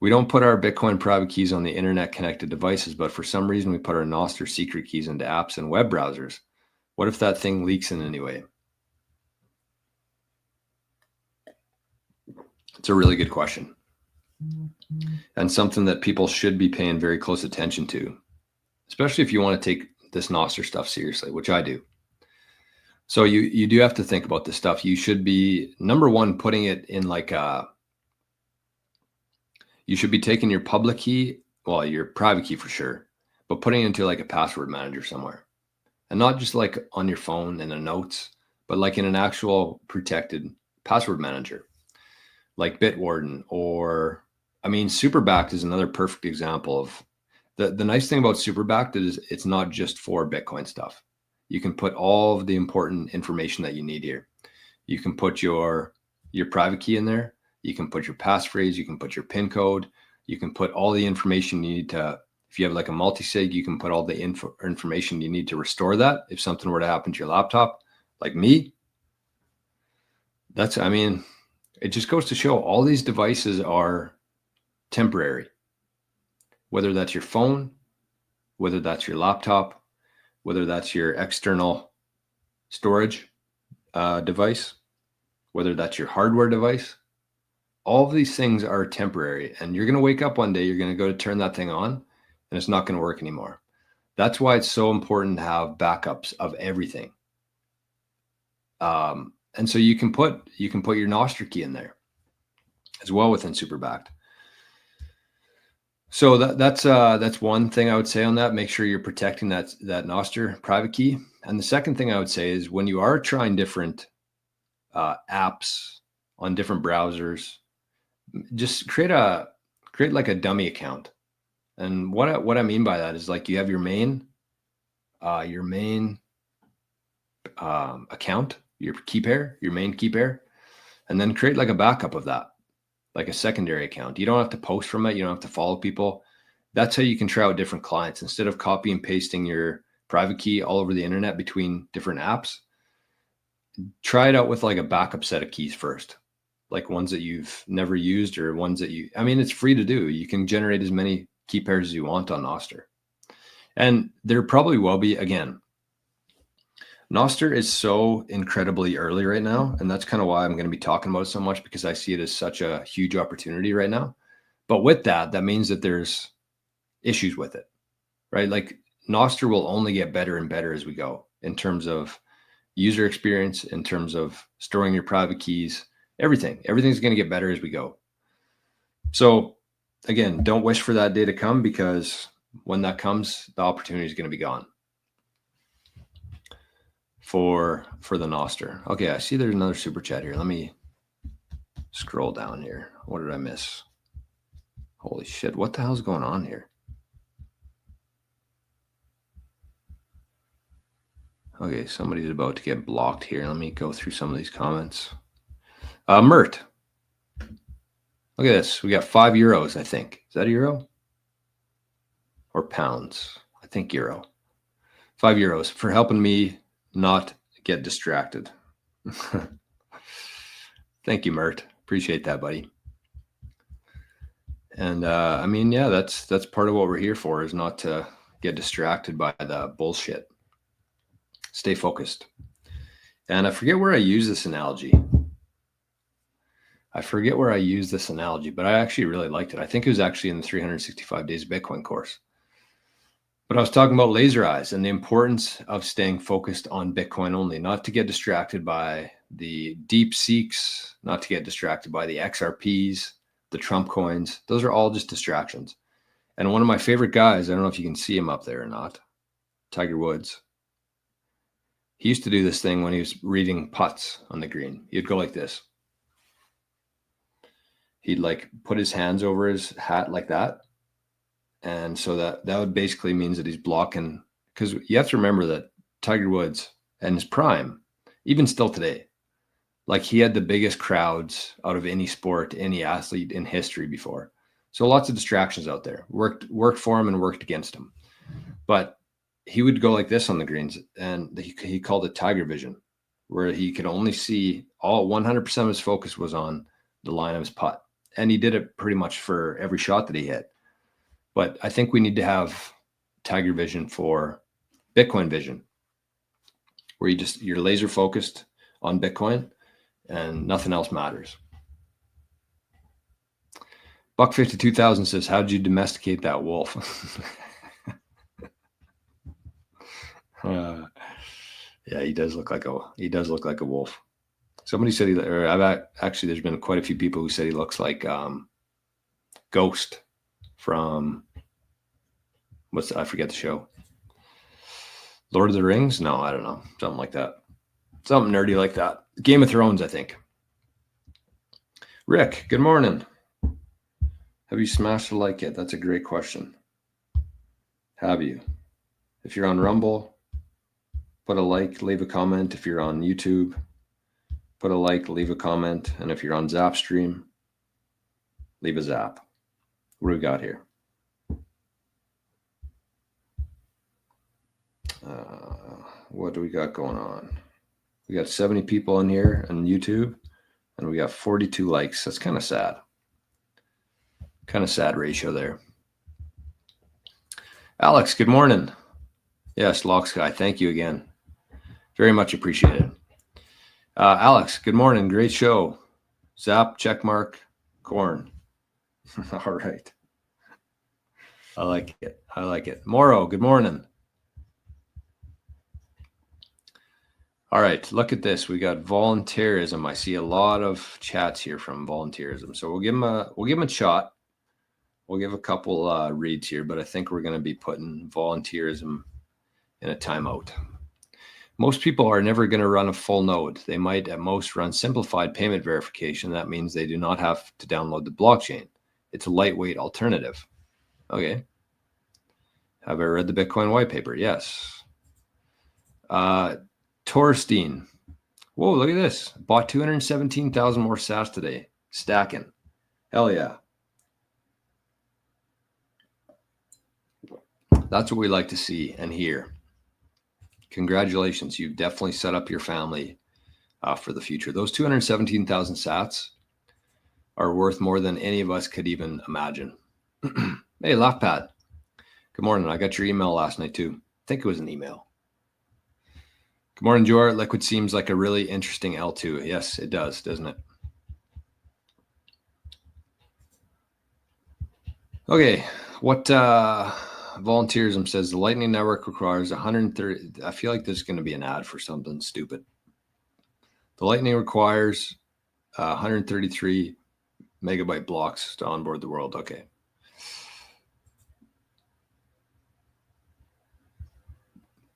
We don't put our Bitcoin private keys on the internet connected devices, but for some reason we put our nostr secret keys into apps and web browsers. What if that thing leaks in any way? It's a really good question. And something that people should be paying very close attention to, especially if you want to take this nostr stuff seriously, which I do. So you do have to think about this stuff. You should be, number one, putting it in like you should be taking your public key, well, your private key for sure, but putting it into like a password manager somewhere. And not just like on your phone in the notes, but like in an actual protected password manager, like Bitwarden, or, I mean, SuperBacked is another perfect example of the nice thing about SuperBacked is it's not just for Bitcoin stuff. You can put all of the important information that you need here. You can put your private key in there. You can put your passphrase. You can put your PIN code. You can put all the information you need to, if you have like a multi-sig, you can put all the information you need to restore that. If something were to happen to your laptop, like me, I mean, it just goes to show all these devices are temporary, whether that's your phone, whether that's your laptop, whether that's your external storage device, whether that's your hardware device. All of these things are temporary, and you're going to wake up one day, you're going to go to turn that thing on, and it's not going to work anymore. That's why it's so important to have backups of everything. And so you can put your nostr key in there as well within SuperBacked. So that's one thing I would say on that. Make sure you're protecting that nostr private key. And the second thing I would say is when you are trying different apps on different browsers, just create like a dummy account. And what I mean by that is like you have your main account, your key pair, your main key pair, and then create like a backup of that, like a secondary account. You don't have to post from it. You don't have to follow people. That's how you can try out different clients. Instead of copy and pasting your private key all over the internet between different apps, try it out with like a backup set of keys first, like ones that you've never used or ones that I mean, it's free to do. You can generate as many key pairs as you want on nostr. And there probably will be, again, nostr is so incredibly early right now. And that's kind of why I'm going to be talking about it so much, because I see it as such a huge opportunity right now. But with that means that there's issues with it, right? Like nostr will only get better and better as we go in terms of user experience, in terms of storing your private keys, everything's going to get better as we go. So again, don't wish for that day to come, because when that comes, the opportunity is going to be gone for the nostr. Okay, I see there's another super chat here. Let me scroll down here. What did I miss? Holy shit, what the hell's going on here? Okay, somebody's about to get blocked here. Let me go through some of these comments. Mert. Look at this. We got €5, I think. Is that a euro? Or pounds? I think euro. €5 for helping me not get distracted. Thank you, Mert. Appreciate that, buddy. And I mean, yeah, that's part of what we're here for, is not to get distracted by the bullshit. Stay focused. And I forget where I use this analogy. But I actually really liked it. I think it was actually in the 365 Days of Bitcoin course. But I was talking about laser eyes and the importance of staying focused on Bitcoin only, not to get distracted by the deep seeks, not to get distracted by the XRPs, the Trump coins. Those are all just distractions. And one of my favorite guys, I don't know if you can see him up there or not, Tiger Woods. He used to do this thing when he was reading putts on the green. He'd go like this. He'd like put his hands over his hat like that. And so that would basically means that he's blocking, because you have to remember that Tiger Woods and his prime, even still today, like he had the biggest crowds out of any sport, any athlete in history before. So lots of distractions out there. Worked for him and worked against him. But he would go like this on the greens, and he called it Tiger Vision, where he could only see 100% of his focus was on the line of his putt. And he did it pretty much for every shot that he hit. But I think we need to have Tiger Vision for Bitcoin Vision, where you're laser focused on Bitcoin and nothing else matters. Buck 52,000 says, "How did you domesticate that wolf?" Yeah, he does look like a wolf. Somebody said actually, there's been quite a few people who said he looks like Ghost from I forget the show. Lord of the Rings? No, I don't know. Something like that. Something nerdy like that. Game of Thrones, I think. Rick, good morning. Have you smashed a like yet? That's a great question. Have you? If you're on Rumble, put a like, leave a comment. If you're on YouTube, put a like, leave a comment. And if you're on Zapstream, leave a zap. What do we got here? What do we got going on? We got 70 people in here on YouTube, and we got 42 likes. That's kind of sad. Kind of sad ratio there. Alex, good morning. Yes, Lock Sky, thank you again. Very much appreciated. Alex, good morning. Great show. Zap, checkmark, corn. All right. I like it. Moro, good morning. All right, look at this. We got volunteerism. I see a lot of chats here from volunteerism. So we'll give them a shot. We'll give a couple reads here, but I think we're going to be putting volunteerism in a timeout. Most people are never going to run a full node. They might at most run simplified payment verification. That means they do not have to download the blockchain. It's a lightweight alternative. Okay. Have I read the Bitcoin white paper? Yes. Torstein. Whoa, look at this. Bought 217,000 more sats today. Stacking. Hell yeah. That's what we like to see and hear. Congratulations. You've definitely set up your family for the future. Those 217,000 sats are worth more than any of us could even imagine. Hey, Laughpad. Good morning. I got your email last night too. I think it was an email. Good morning, Jor. Liquid seems like a really interesting L2. Yes, it does, doesn't it? Okay, what volunteerism says the Lightning Network requires 130. I feel like there's going to be an ad for something stupid. The Lightning requires 133 megabyte blocks to onboard the world. Okay.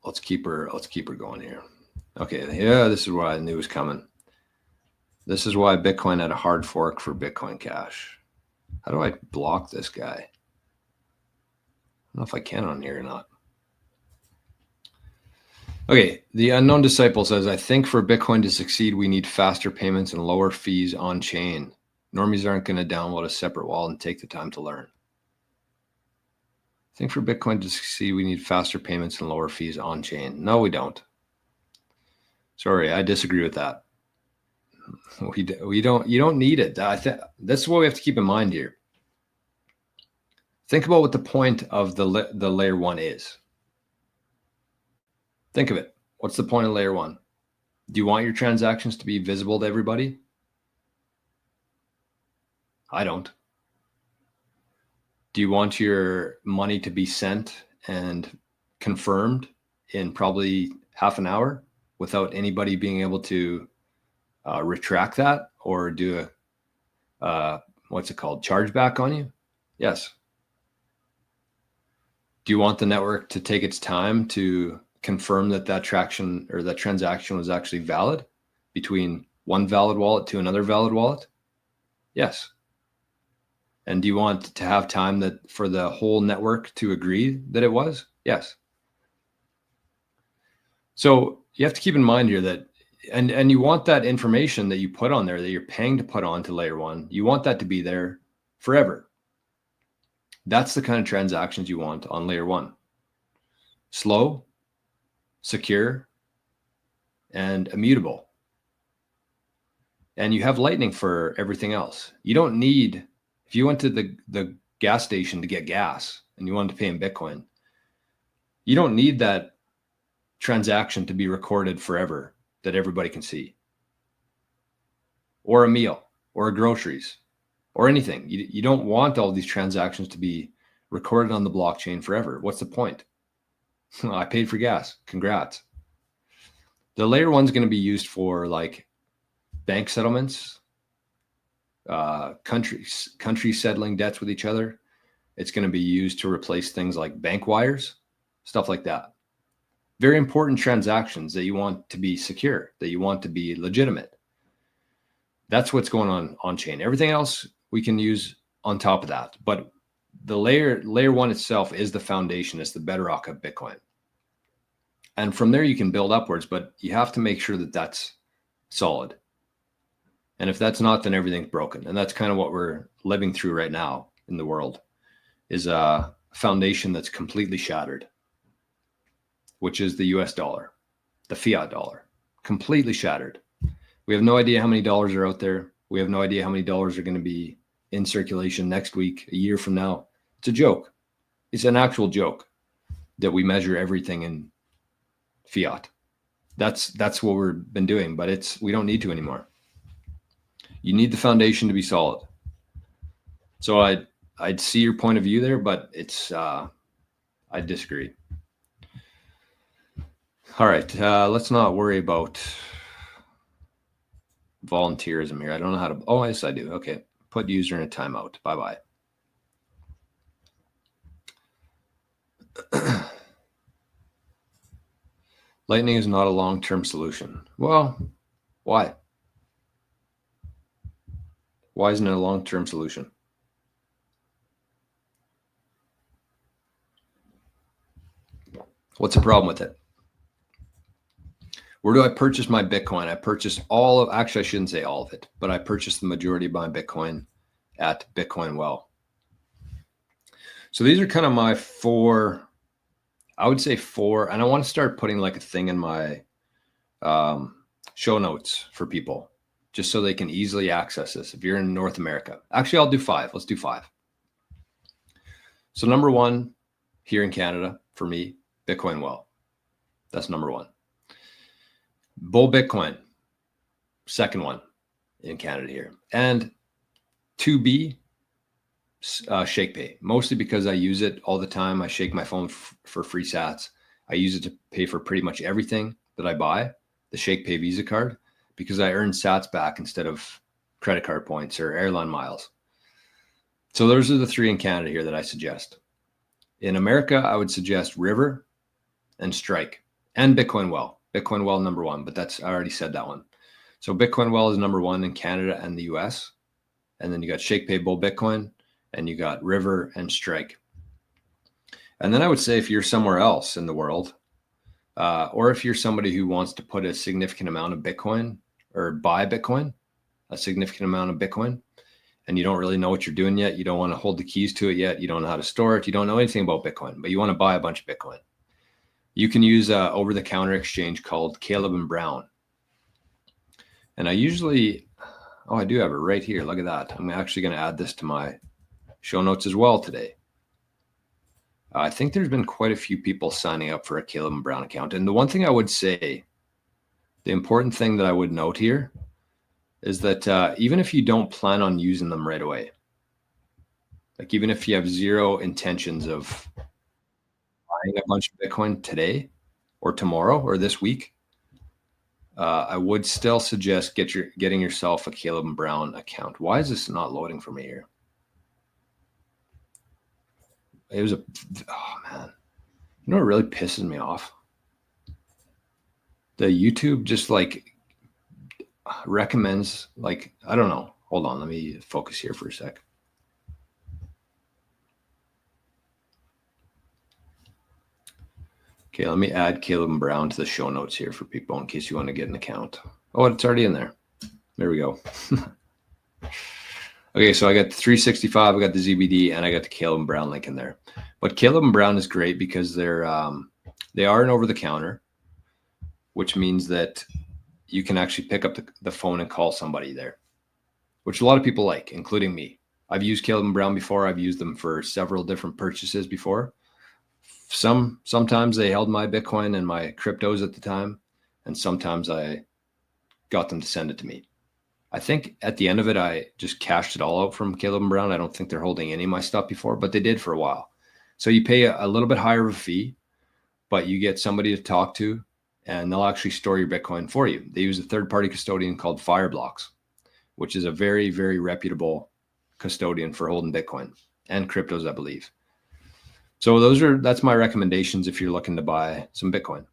Let's keep her going here. Okay, yeah, this is why I knew it was coming. This is why Bitcoin had a hard fork for Bitcoin Cash. How do I block this guy? I don't know if I can on here or not. Okay, the Unknown Disciple says, I think for Bitcoin to succeed, we need faster payments and lower fees on chain. Normies aren't going to download a separate wallet and take the time to learn. I think for Bitcoin to succeed, we need faster payments and lower fees on chain. No, we don't. Sorry, I disagree with that. We don't. You don't need it. That's what we have to keep in mind here. Think about what the point of the layer one is. Think of it. What's the point of layer one? Do you want your transactions to be visible to everybody? I don't. Do you want your money to be sent and confirmed in probably half an hour without anybody being able to retract that or do a, what's it called, chargeback on you? Yes. Do you want the network to take its time to confirm that that transaction was actually valid between one valid wallet to another valid wallet? Yes. And do you want to have time that for the whole network to agree that it was? Yes. So you have to keep in mind here that, and you want that information that you put on there that you're paying to put on to layer one, you want that to be there forever. That's the kind of transactions you want on layer one. Slow, secure, and immutable. And you have Lightning for everything else. You don't need, if you went to the gas station to get gas and you wanted to pay in Bitcoin, you don't need that transaction to be recorded forever that everybody can see. Or a meal, or groceries, or anything. You don't want all these transactions to be recorded on the blockchain forever. What's the point? I paid for gas. Congrats. The layer one's going to be used for like bank settlements, countries settling debts with each other. It's going to be used to replace things like bank wires, stuff like that. Very important transactions that you want to be secure, that you want to be legitimate. That's what's going on chain. Everything else we can use on top of that. But the layer one itself is the foundation, it's the bedrock of Bitcoin. And from there you can build upwards, but you have to make sure that that's solid. And if that's not, then everything's broken. And that's kind of what we're living through right now in the world, is a foundation that's completely shattered, which is the US dollar, the fiat dollar, completely shattered. We have no idea how many dollars are out there. We have no idea how many dollars are going to be in circulation next week, a year from now. It's a joke. It's an actual joke that we measure everything in fiat. That's what we've been doing, but we don't need to anymore. You need the foundation to be solid. So I'd see your point of view there, but I disagree. All right, let's not worry about volunteerism here. I don't know how to, oh, yes, I do. Okay, put user in a timeout. Bye-bye. Lightning is not a long-term solution. Well, why? Why isn't it a long-term solution? What's the problem with it? Where do I purchase my Bitcoin? I purchase actually, I shouldn't say all of it, but I purchased the majority of my Bitcoin at Bitcoin Well. So these are kind of my four, I would say four, and I want to start putting like a thing in my show notes for people, just so they can easily access this. If you're in North America, actually, I'll do five. Let's do five. So number one here in Canada for me, Bitcoin Well. That's number one. Bull Bitcoin, second one in Canada here. And 2B, ShakePay, mostly because I use it all the time. I shake my phone for free sats. I use it to pay for pretty much everything that I buy, the ShakePay Visa card, because I earn sats back instead of credit card points or airline miles. So those are the three in Canada here that I suggest. In America, I would suggest River and Strike and Bitcoin Well. Bitcoin Well number one, but I already said that one. So Bitcoin Well is number one in Canada and the US. And then you got ShakePay Bull Bitcoin, and you got River and Strike. And then I would say if you're somewhere else in the world, or if you're somebody who wants to put a significant amount of Bitcoin or buy Bitcoin, a significant amount of Bitcoin, and you don't really know what you're doing yet, you don't want to hold the keys to it yet, you don't know how to store it, you don't know anything about Bitcoin, but you want to buy a bunch of Bitcoin, you can use an over-the-counter exchange called Caleb and Brown. And I usually, oh, I do have it right here. Look at that. I'm actually going to add this to my show notes as well today. I think there's been quite a few people signing up for a Caleb and Brown account. And the one thing I would say, the important thing that I would note here is that even if you don't plan on using them right away, like even if you have zero intentions of buying a bunch of Bitcoin today or tomorrow or this week, I would still suggest getting yourself a Caleb Brown account. Why is this not loading for me here? It was oh man. You know what really pisses me off? The YouTube just like recommends, like, I don't know. Hold on, let me focus here for a sec. Okay, let me add Caleb Brown to the show notes here for people in case you want to get an account. Oh, it's already in there. There we go. Okay, so I got the 365, I got the ZBD, and I got the Caleb Brown link in there. But Caleb Brown is great because they are an over-the-counter, which means that you can actually pick up the phone and call somebody there, which a lot of people like, including me. I've used Caleb Brown before. I've used them for several different purchases before. Sometimes they held my Bitcoin and my cryptos at the time, and sometimes I got them to send it to me. I think at the end of it, I just cashed it all out from Caleb Brown. I don't think they're holding any of my stuff before, but they did for a while. So you pay a little bit higher of a fee, but you get somebody to talk to, and they'll actually store your Bitcoin for you. They use a third-party custodian called Fireblocks, which is a very, very reputable custodian for holding Bitcoin and cryptos, I believe. So that's my recommendations if you're looking to buy some Bitcoin.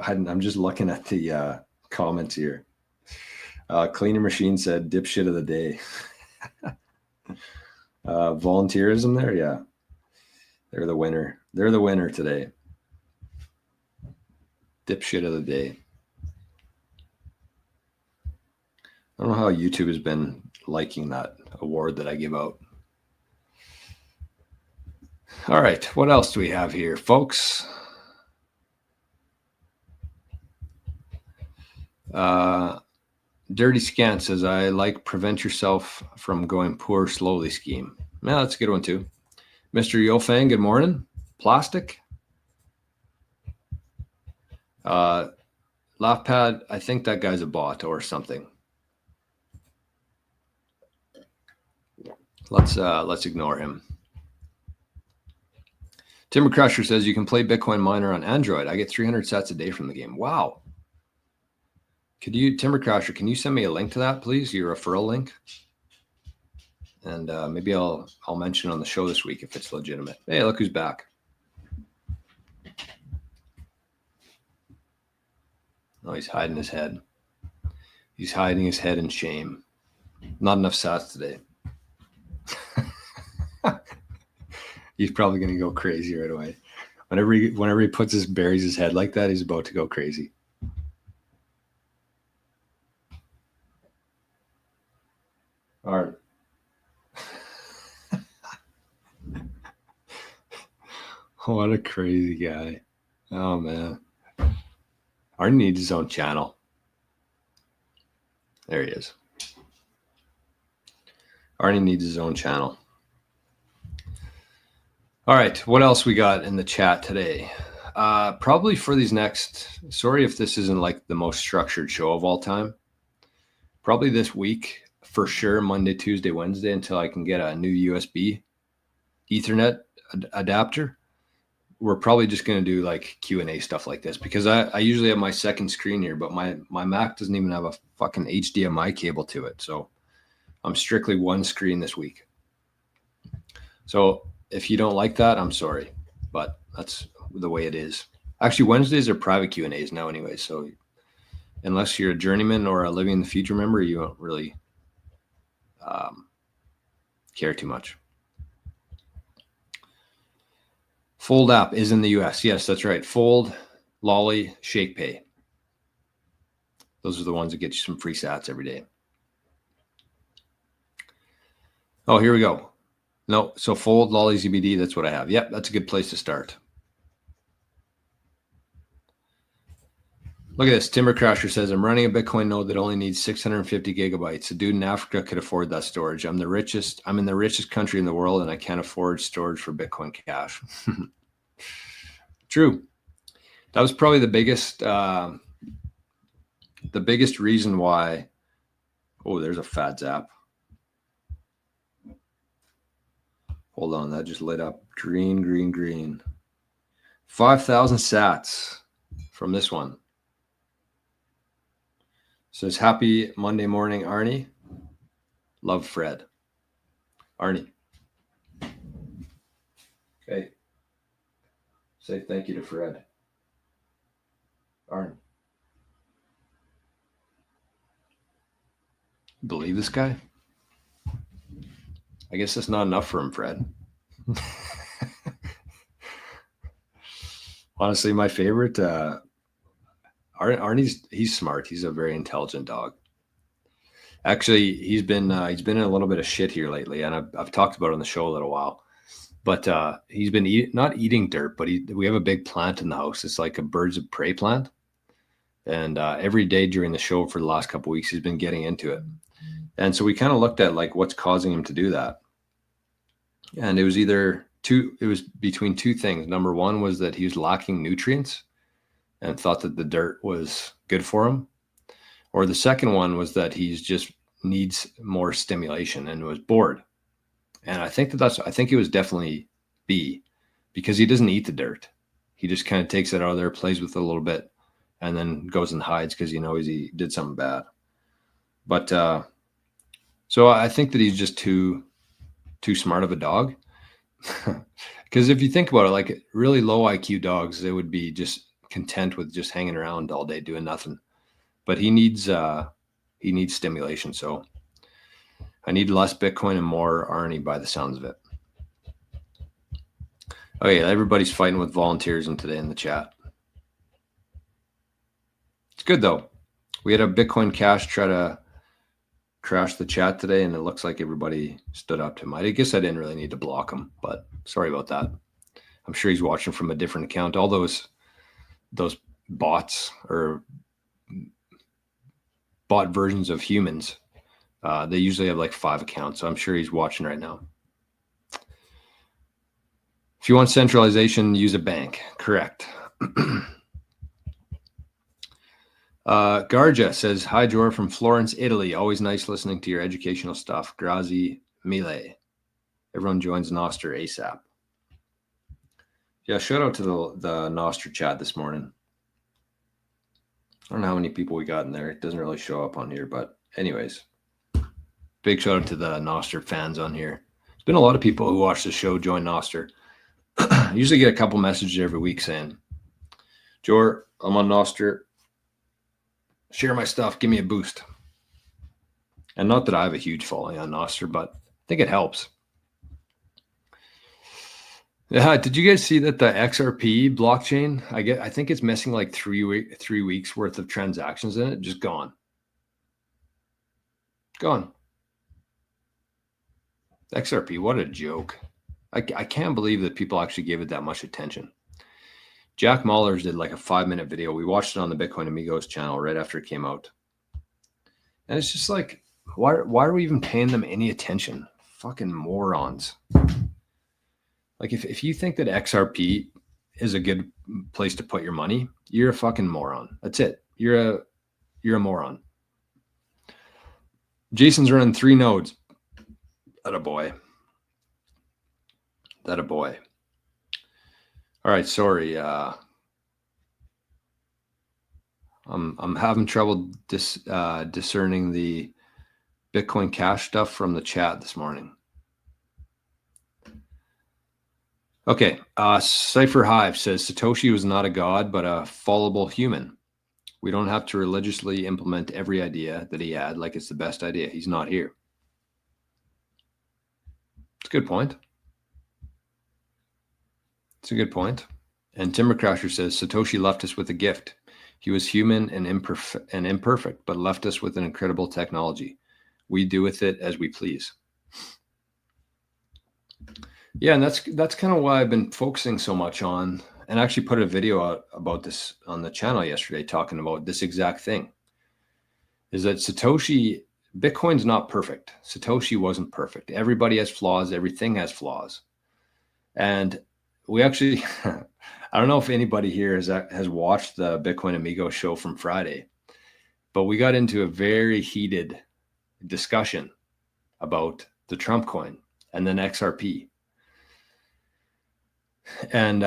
I'm just looking at the comments here. Cleaner Machine said dipshit of the day. Volunteerism there, yeah. They're the winner. They're the winner today. Dipshit of the day. I don't know how YouTube has been liking that award that I give out. All right, what else do we have here, folks? Dirty Scant says, I like prevent yourself from going poor slowly scheme. Yeah, that's a good one too. Mr. Yofang, good morning. Plastic. Laughpad, I think that guy's a bot or something. Let's ignore him. Timber Crusher says you can play Bitcoin Miner on Android. I get 300 sats a day from the game. Wow. Could you, Timber Crusher, can you send me a link to that, please? Your referral link. And maybe I'll mention on the show this week if it's legitimate. Hey, look who's back. Oh, he's hiding his head. He's hiding his head in shame. Not enough sats today. He's probably going to go crazy right away. Whenever he buries his head like that, he's about to go crazy. All right. What a crazy guy. Oh, man. Arnie needs his own channel. There he is. Arnie needs his own channel. All right, what else we got in the chat today? Probably for these next, sorry if this isn't like the most structured show of all time. Probably this week, for sure, Monday, Tuesday, Wednesday, until I can get a new USB Ethernet adapter. We're probably just going to do like Q&A stuff like this because I usually have my second screen here, but my Mac doesn't even have a fucking HDMI cable to it. So I'm strictly one screen this week. So if you don't like that, I'm sorry, but that's the way it is. Actually, Wednesdays are private Q&As now anyway. So unless you're a journeyman or a Living in the Future member, you don't really care too much. Fold app is in the US. Yes, that's right. Fold, Lolly, ShakePay. Those are the ones that get you some free sats every day. Oh, here we go. No, so Fold, Lolly, ZBD, that's what I have. Yep, that's a good place to start. Look at this. Timber Crasher says, I'm running a Bitcoin node that only needs 650 gigabytes. A dude in Africa could afford that storage. I'm in the richest country in the world, and I can't afford storage for Bitcoin Cash. True. That was probably the biggest reason why. Oh, there's a fat zap. Hold on, that just lit up. Green. 5,000 sats from this one. Says, happy Monday morning, Arnie. Love, Fred. Arnie. Okay. Say thank you to Fred. Arnie. Believe this guy? I guess that's not enough for him, Fred. Honestly, my favorite, Arnie's, he's smart. He's a very intelligent dog. Actually, he's been in a little bit of shit here lately, and I've talked about it on the show a little while. But he's been not eating dirt, but we have a big plant in the house. It's like a birds of prey plant, and every day during the show for the last couple of weeks, he's been getting into it. And so we kind of looked at like what's causing him to do that, and it was between two things. Number one was that he was lacking nutrients, and thought that the dirt was good for him. Or the second one was that he's just needs more stimulation and was bored. And I think it was definitely B, because he doesn't eat the dirt. He just kind of takes it out of there, plays with it a little bit, and then goes and hides because he knows he did something bad. But so I think that he's just too smart of a dog. Because if you think about it, like really low IQ dogs, they would be just content with just hanging around all day doing nothing. But he needs stimulation. So I need less Bitcoin and more Arnie by the sounds of it. Okay, everybody's fighting with volunteerism today in the chat. It's good though. We had a Bitcoin Cash try to crash the chat today, and it looks like everybody stood up to him. I guess I didn't really need to block him, but sorry about that. I'm sure he's watching from a different account. All those bots or bot versions of humans, they usually have like 5 accounts. So I'm sure he's watching right now. If you want centralization, use a bank. Correct. Garja says, hi, Jor from Florence, Italy. Always nice listening to your educational stuff. Grazie mille. Everyone joins nostr ASAP. Yeah, shout out to the nostr chat this morning. I don't know how many people we got in there. It doesn't really show up on here, but anyways, big shout out to the nostr fans on here. There's been a lot of people who watch the show join nostr. I usually get a couple messages every week saying, Jor, I'm on nostr. Share my stuff. Give me a boost. And not that I have a huge following on nostr, but I think it helps. Yeah, did you guys see that the XRP blockchain? I think it's missing like 3 weeks worth of transactions in it. Just gone. Gone. XRP, what a joke. I can't believe that people actually gave it that much attention. Jack Mahler's did like a 5-minute video. We watched it on the Bitcoin Amigos channel right after it came out. And it's just like, why are we even paying them any attention? Fucking morons. Like if you think that XRP is a good place to put your money, you're a fucking moron. That's it. You're a moron. Jason's running 3 nodes. That a boy. That a boy. All right, sorry. I'm having trouble discerning the Bitcoin Cash stuff from the chat this morning. Okay, Cypher Hive says Satoshi was not a god, but a fallible human. We don't have to religiously implement every idea that he had like it's the best idea. He's not here. It's a good point. It's a good point. And Timbercrasher says Satoshi left us with a gift. He was human and imperfect, but left us with an incredible technology. We do with it as we please. Yeah, and that's kind of why I've been focusing so much on, and actually put a video out about this on the channel yesterday, talking about this exact thing. Is that Bitcoin's not perfect. Satoshi wasn't perfect. Everybody has flaws. Everything has flaws. And we actually, I don't know if anybody here has watched the Bitcoin Amigo show from Friday, but we got into a very heated discussion about the Trump coin and then XRP. And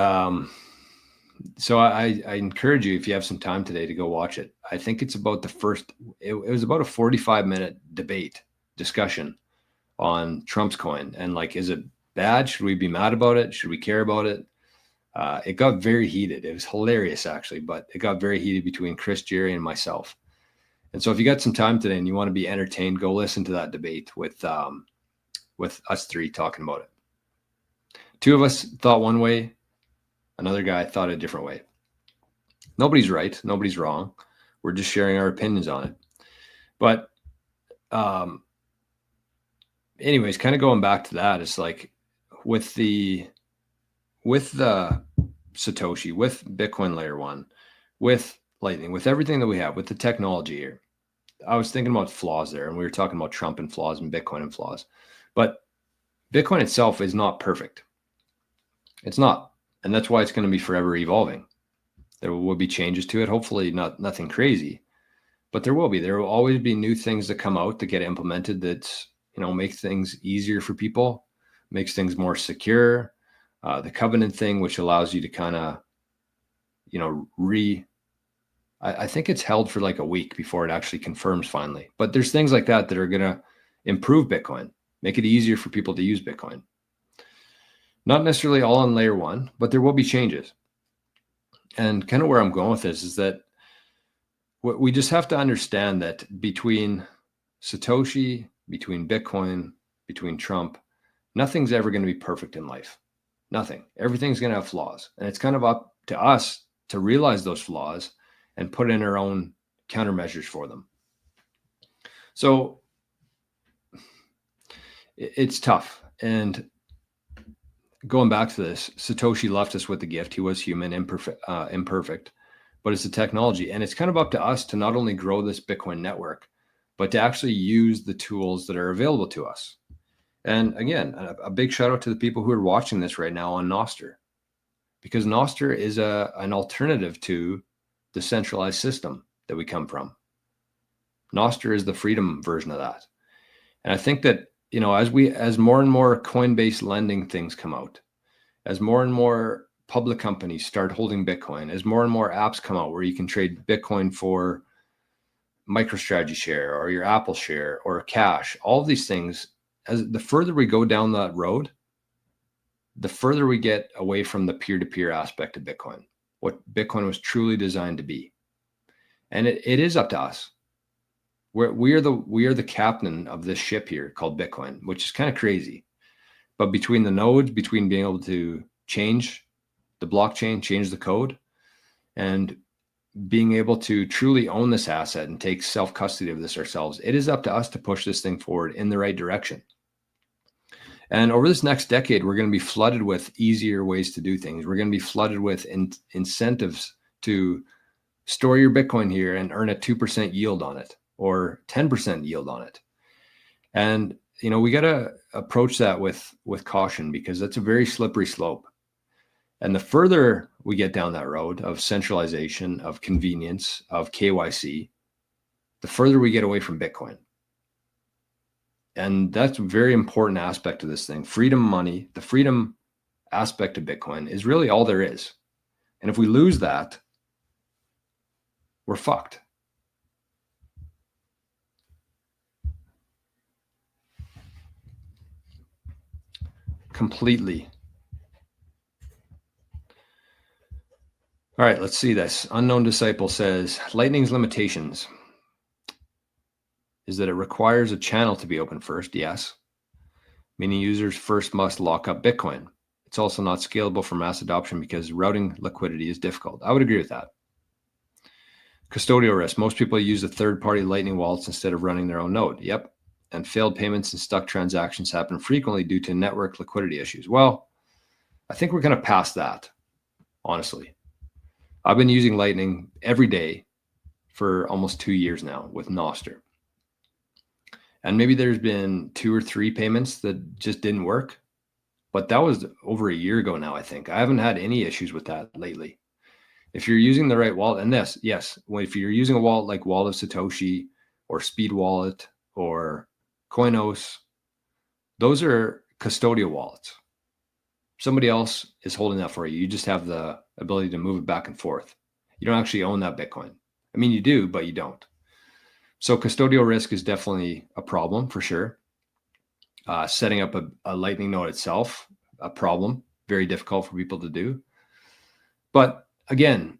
So I encourage you, if you have some time today, to go watch it. I think it's about it was about a 45-minute debate discussion on Trump's coin. And like, is it bad? Should we be mad about it? Should we care about it? It got very heated. It was hilarious, actually, but it got very heated between Chris, Jerry, and myself. And so if you got some time today and you want to be entertained, go listen to that debate with us three talking about it. Two of us thought one way. Another guy thought a different way. Nobody's right. Nobody's wrong. We're just sharing our opinions on it. But anyways, kind of going back to that, it's like with the Satoshi, with Bitcoin layer 1, with Lightning, with everything that we have, with the technology here, I was thinking about flaws there, and we were talking about Trump and flaws and Bitcoin and flaws. But Bitcoin itself is not perfect. It's not. And that's why it's going to be forever evolving. There will be changes to it. Hopefully nothing crazy, but there will be. There will always be new things that come out that get implemented that, make things easier for people, makes things more secure. The covenant thing, which allows you to kind of, I think it's held for like a week before it actually confirms finally. But there's things like that that are going to improve Bitcoin, make it easier for people to use Bitcoin. Not necessarily all on layer 1, but there will be changes. And kind of where I'm going with this is that we just have to understand that between Satoshi, between Bitcoin, between Trump, nothing's ever going to be perfect in life. Nothing. Everything's going to have flaws. And it's kind of up to us to realize those flaws and put in our own countermeasures for them. So it's tough. And going back to this, Satoshi left us with the gift. He was human, imperfect, but it's a technology. And it's kind of up to us to not only grow this Bitcoin network, but to actually use the tools that are available to us. And again, a big shout out to the people who are watching this right now on nostr, because nostr is an alternative to the centralized system that we come from. Nostr is the freedom version of that. And I think that, as more and more coin-based lending things come out, as more and more public companies start holding Bitcoin, as more and more apps come out where you can trade Bitcoin for MicroStrategy share or your Apple share or cash, all of these things, as the further we go down that road, the further we get away from the peer-to-peer aspect of Bitcoin, what Bitcoin was truly designed to be. And it is up to us. We are the captain of this ship here called Bitcoin, which is kind of crazy. But between the nodes, between being able to change the blockchain, change the code, and being able to truly own this asset and take self-custody of this ourselves, it is up to us to push this thing forward in the right direction. And over this next decade, we're going to be flooded with easier ways to do things. We're going to be flooded with incentives to store your Bitcoin here and earn a 2% yield on it or 10% yield on it. And, we got to approach that with caution, because that's a very slippery slope. And the further we get down that road of centralization, of convenience, of KYC, the further we get away from Bitcoin. And that's a very important aspect of this thing. Freedom money, the freedom aspect of Bitcoin is really all there is. And if we lose that, we're fucked. Completely. All right, let's see this. Unknown Disciple says, Lightning's limitations is that it requires a channel to be open first, yes, meaning users first must lock up Bitcoin. It's also not scalable for mass adoption because routing liquidity is difficult. I would agree with that. Custodial risk. Most people use the third-party Lightning wallets instead of running their own node. Yep. And failed payments and stuck transactions happen frequently due to network liquidity issues. Well, I think we're going to pass that, honestly. I've been using Lightning every day for almost 2 years now with nostr. And maybe there's been 2 or 3 payments that just didn't work, but that was over a year ago now, I think. I haven't had any issues with that lately. If you're using the right wallet, and this, yes, if you're using a wallet like Wallet of Satoshi or Speed Wallet or Coinos, those are custodial wallets. Somebody else is holding that for you. You just have the ability to move it back and forth. You don't actually own that Bitcoin. I mean, you do, but you don't. So custodial risk is definitely a problem for sure. Setting up a Lightning node itself, a problem, very difficult for people to do. But again,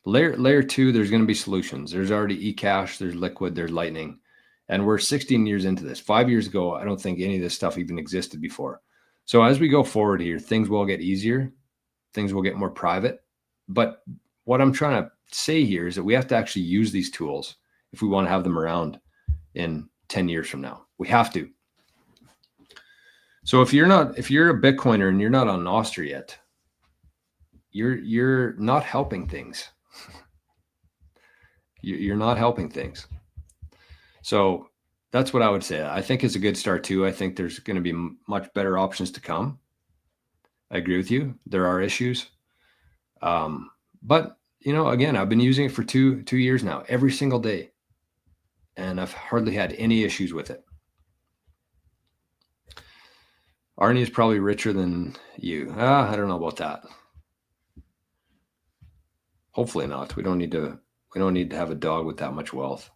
layer 2, there's going to be solutions. There's already eCash, there's Liquid, there's Lightning. And we're 16 years into this. 5 years ago, I don't think any of this stuff even existed before. So as we go forward here, things will get easier. Things will get more private. But what I'm trying to say here is that we have to actually use these tools if we want to have them around in 10 years from now. We have to. So if you're a Bitcoiner and you're not on nostr yet, you're not helping things. You're not helping things. So that's what I would say. I think it's a good start too. I think there's going to be much better options to come. I agree with you. There are issues. But again, I've been using it for two years now, every single day. And I've hardly had any issues with it. Arnie is probably richer than you. I don't know about that. Hopefully not. We don't need to have a dog with that much wealth.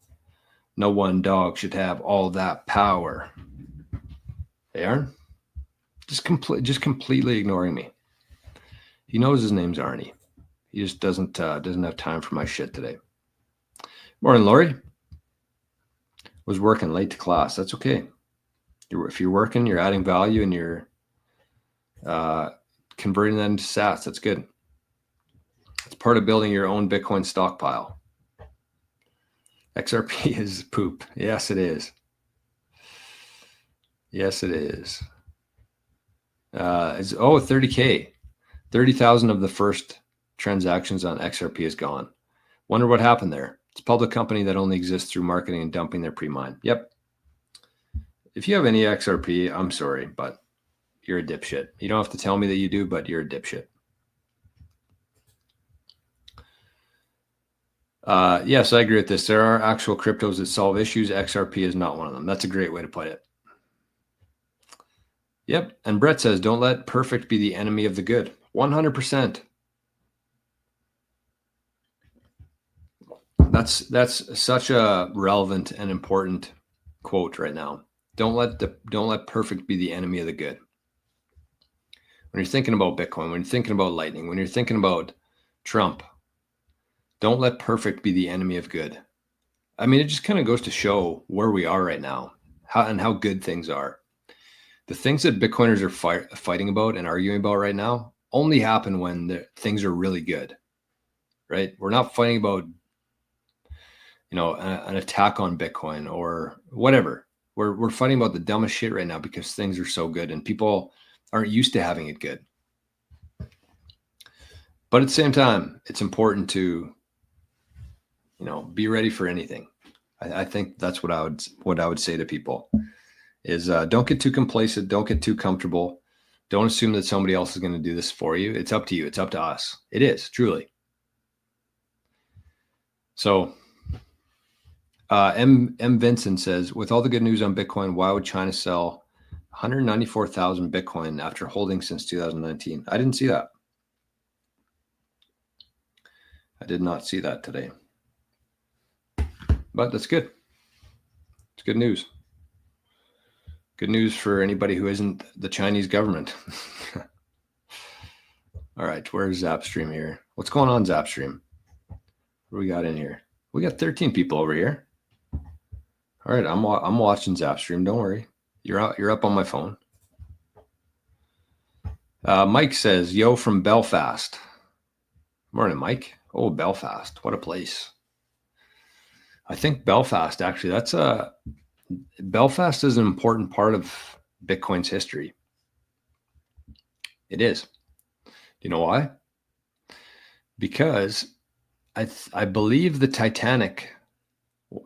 No one dog should have all that power. Hey, Aaron, just completely ignoring me. He knows his name's Arnie. He just doesn't have time for my shit today. Morning, Lori. Was working late to class. That's okay. If you're working, you're adding value, and you're converting that into sats. That's good. It's part of building your own Bitcoin stockpile. XRP is poop. Yes, it is. Yes, it is. It's 30K. 30,000 of the first transactions on XRP is gone. Wonder what happened there. It's a public company that only exists through marketing and dumping their pre-mine. Yep. If you have any XRP, I'm sorry, but you're a dipshit. You don't have to tell me that you do, but you're a dipshit. Yes, I agree with this. There are actual cryptos that solve issues. XRP is not one of them. That's a great way to put it. Yep. And Brett says, don't let perfect be the enemy of the good. 100%. That's such a relevant and important quote right now. Don't let perfect be the enemy of the good. When you're thinking about Bitcoin, when you're thinking about Lightning, when you're thinking about Trump, don't let perfect be the enemy of good. I mean, it just kind of goes to show where we are right now, how good things are. The things that Bitcoiners are fighting about and arguing about right now only happen when things are really good, right? We're not fighting about, an attack on Bitcoin or whatever. We're fighting about the dumbest shit right now because things are so good and people aren't used to having it good. But at the same time, it's important to, be ready for anything. I think that's what I would say to people is don't get too complacent. Don't get too comfortable. Don't assume that somebody else is going to do this for you. It's up to you. It's up to us. It is, truly. So M. Vincent says, with all the good news on Bitcoin, why would China sell 194,000 Bitcoin after holding since 2019? I didn't see that. I did not see that today. But that's good. It's good news. Good news for anybody who isn't the Chinese government. All right, where's Zapstream here? What's going on, Zapstream? What do we got in here? We got 13 people over here. All right, I'm watching Zapstream. Don't worry. You're up on my phone. Mike says, yo, from Belfast. Morning, Mike. Oh, Belfast. What a place. I think Belfast, actually, Belfast is an important part of Bitcoin's history. It is. You know why? Because I believe the Titanic,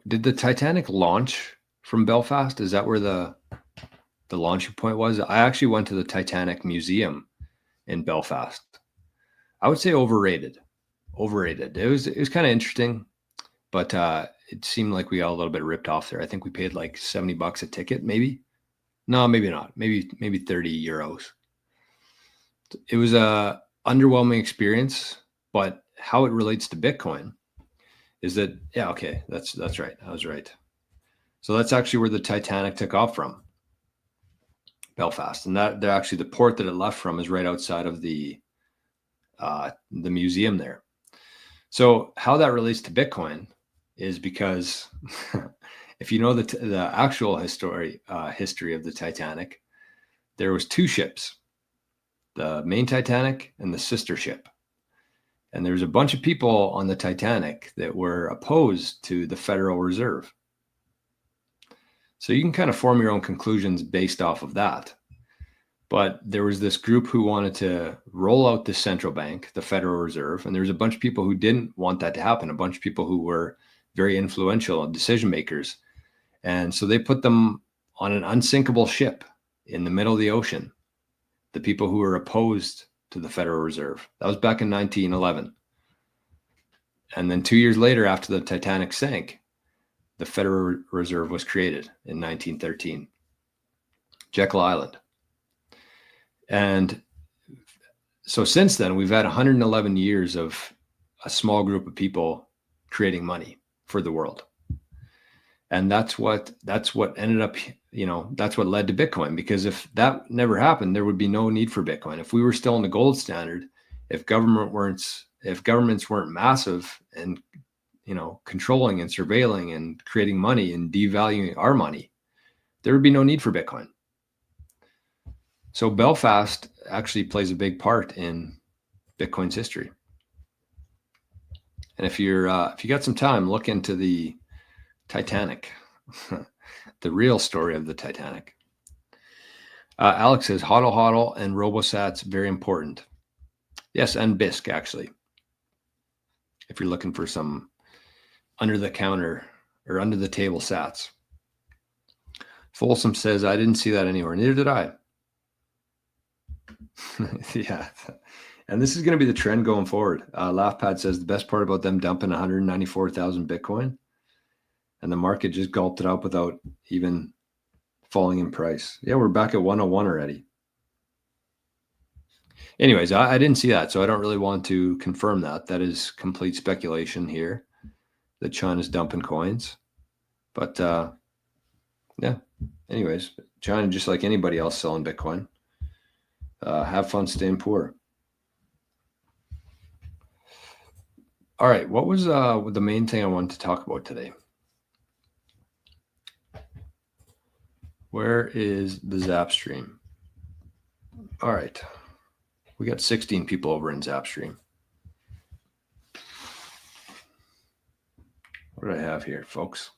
did the Titanic launch from Belfast? Is that where the launching point was? I actually went to the Titanic Museum in Belfast. I would say overrated. It was kind of interesting, but it seemed like we got a little bit ripped off there. I think we paid like $70 a ticket, maybe. No, maybe not. Maybe 30 euros. It was a underwhelming experience, but how it relates to Bitcoin is that, yeah, okay, that's right. I was right. So that's actually where the Titanic took off from, Belfast, and that they're actually the port that it left from is right outside of the museum there. So how that relates to Bitcoin is because if you know the actual history of the Titanic, there was two ships, the main Titanic and the sister ship. And there's a bunch of people on the Titanic that were opposed to the Federal Reserve. So you can kind of form your own conclusions based off of that. But there was this group who wanted to roll out the central bank, the Federal Reserve, and there was a bunch of people who didn't want that to happen, a bunch of people who were very influential decision makers. And so they put them on an unsinkable ship in the middle of the ocean, the people who were opposed to the Federal Reserve. That was back in 1911. And then 2 years later, after the Titanic sank, the Federal Reserve was created in 1913, Jekyll Island. And so since then, we've had 111 years of a small group of people creating money for the world. And that's what ended up, that's what led to Bitcoin. Because if that never happened, there would be no need for Bitcoin. If we were still in the gold standard, if governments weren't massive and, controlling and surveilling and creating money and devaluing our money, there would be no need for Bitcoin. So Belfast actually plays a big part in Bitcoin's history. And if you got some time, look into the Titanic, the real story of the Titanic. Alex says hodl hodl and RoboSats very important. Yes, and Bisq actually. If you're looking for some under the counter or under the table sats. Folsom says I didn't see that anywhere. Neither did I. Yeah. And this is going to be the trend going forward. Laughpad says the best part about them dumping 194,000 Bitcoin and the market just gulped it up without even falling in price. Yeah, we're back at 101 already. Anyways, I didn't see that, so I don't really want to confirm that. That is complete speculation here that China's dumping coins. But yeah, anyways, China, just like anybody else selling Bitcoin. Have fun staying poor. All right, what was the main thing I wanted to talk about today? Where is the Zap stream? All right, we got 16 people over in Zap stream. What do I have here, folks?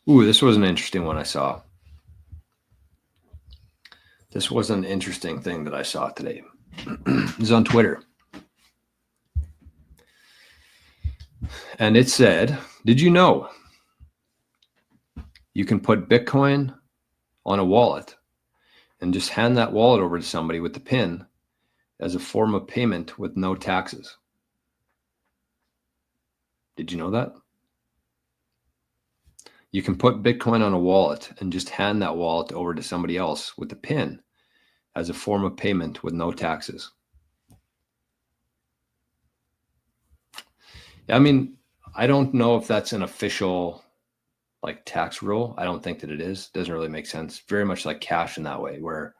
Ooh, this was an interesting one I saw. This was an interesting thing that I saw today. It was on Twitter. And it said, did you know you can put Bitcoin on a wallet and just hand that wallet over to somebody with the PIN as a form of payment with no taxes? Did you know that? You can put Bitcoin on a wallet and just hand that wallet over to somebody else with the PIN as a form of payment with no taxes. I mean, I don't know if that's an official tax rule. I don't think that it is. It doesn't really make sense. Very much like cash in that way, where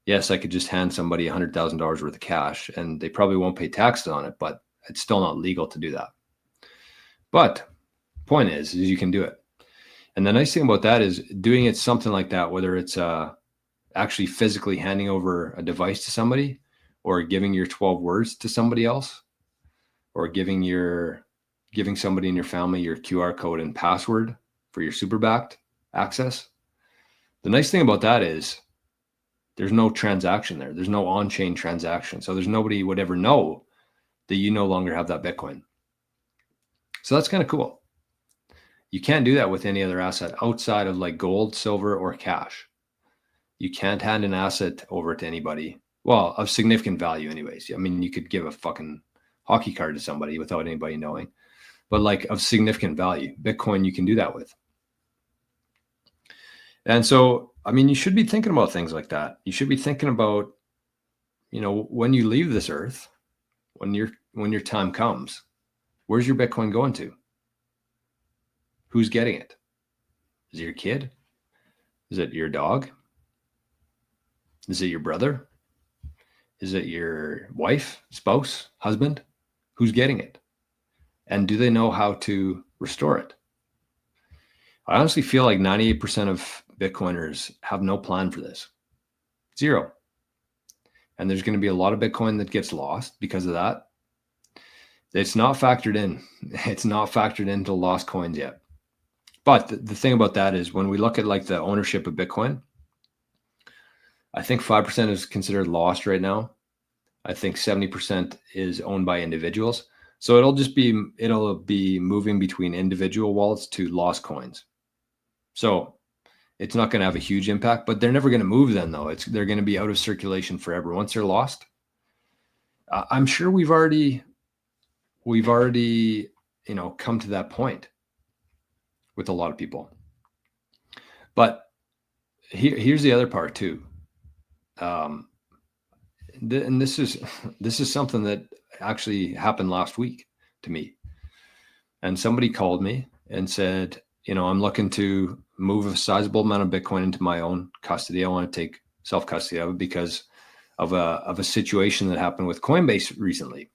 yes, I could just hand somebody $100,000 worth of cash and they probably won't pay taxes on it, but it's still not legal to do that. But point is you can do it. And the nice thing about that is doing it something like that, whether it's actually physically handing over a device to somebody or giving your 12 words to somebody else or giving somebody in your family your QR code and password for your super backed access. The nice thing about that is there's no transaction there. There's no on-chain transaction. So there's nobody would ever know that you no longer have that Bitcoin. So that's kind of cool. You can't do that with any other asset outside of gold, silver, or cash. You can't hand an asset over to anybody. Well, of significant value anyways. I mean, you could give a fucking hockey card to somebody without anybody knowing. But of significant value, Bitcoin you can do that with. And so I mean, you should be thinking about things like that. You should be thinking about, when you leave this earth, when your time comes, where's your Bitcoin going to? Who's getting it? Is it your kid? Is it your dog? Is it your brother? Is it your wife, spouse, husband? Who's getting it? And do they know how to restore it? I honestly feel like 98% of Bitcoiners have no plan for this. Zero. And there's going to be a lot of Bitcoin that gets lost because of that. It's not factored in. It's not factored into lost coins yet. But the thing about that is when we look at like the ownership of Bitcoin, I think 5% is considered lost right now. I think 70% is owned by individuals. So it'll be moving between individual wallets to lost coins. So it's not going to have a huge impact, but they're never going to move then though. They're going to be out of circulation forever once they're lost. I'm sure we've already, come to that point with a lot of people. But here's the other part too. And this is something that actually happened last week to me. And somebody called me and said, I'm looking to move a sizable amount of Bitcoin into my own custody. I want to take self-custody of it because of a situation that happened with Coinbase recently.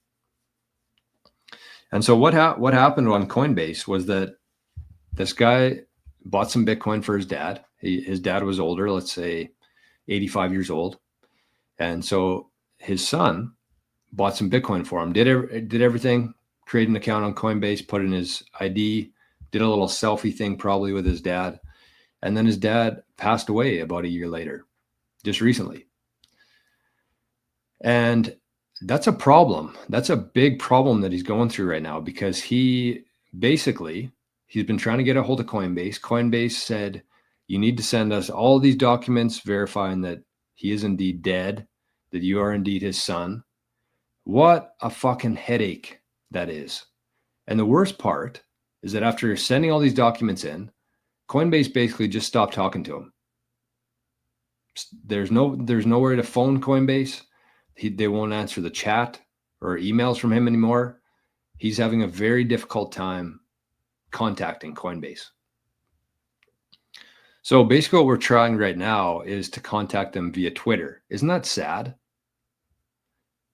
And so what happened on Coinbase was that this guy bought some Bitcoin for his dad. His dad was older, let's say 85 years old. And so his son bought some Bitcoin for him, did everything, created an account on Coinbase, put in his ID, did a little selfie thing probably with his dad. And then his dad passed away about a year later, just recently. And that's a problem. That's a big problem that he's going through right now because he's been trying to get a hold of Coinbase. Coinbase said, you need to send us all these documents verifying that he is indeed dead, that you are indeed his son. What a fucking headache that is. And the worst part is that after sending all these documents in, Coinbase basically just stopped talking to him. There's nowhere to phone Coinbase. They won't answer the chat or emails from him anymore. He's having a very difficult time contacting Coinbase. So basically what we're trying right now is to contact them via Twitter. Isn't that sad?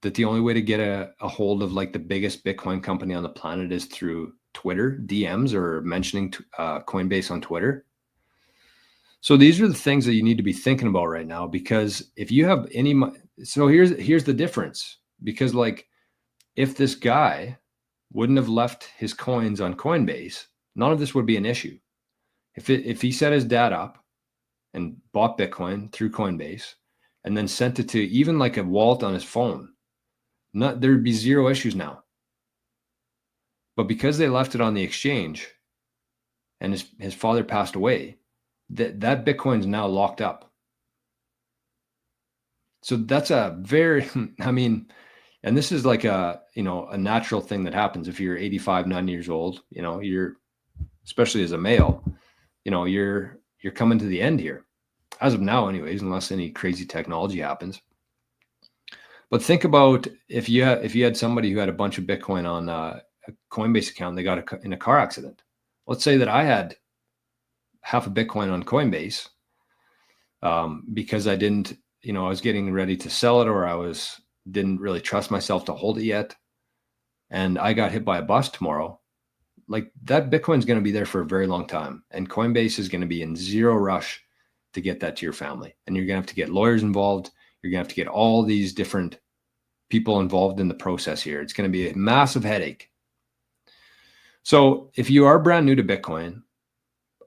That the only way to get a hold of like the biggest Bitcoin company on the planet is through Twitter, DMs, or mentioning Coinbase on Twitter. So these are the things that you need to be thinking about right now, because if you have any, so here's the difference, because like if this guy wouldn't have left his coins on Coinbase, none of this would be an issue. If he set his dad up and bought Bitcoin through Coinbase and then sent it to even like a wallet on his phone, there'd be zero issues now. But because they left it on the exchange and his father passed away, that Bitcoin is now locked up. So that's a very, and this is like a natural thing that happens if you're 85, 90 years old, you're, especially as a male, you're coming to the end here as of now anyways, unless any crazy technology happens. But think about if you had somebody who had a bunch of Bitcoin on a Coinbase account, they got in a car accident. Let's say that I had half a Bitcoin on Coinbase because I didn't, I was getting ready to sell it, or didn't really trust myself to hold it yet. And I got hit by a bus tomorrow. Like that Bitcoin is going to be there for a very long time. And Coinbase is going to be in zero rush to get that to your family. And you're going to have to get lawyers involved. You're going to have to get all these different people involved in the process here. It's going to be a massive headache. So if you are brand new to Bitcoin,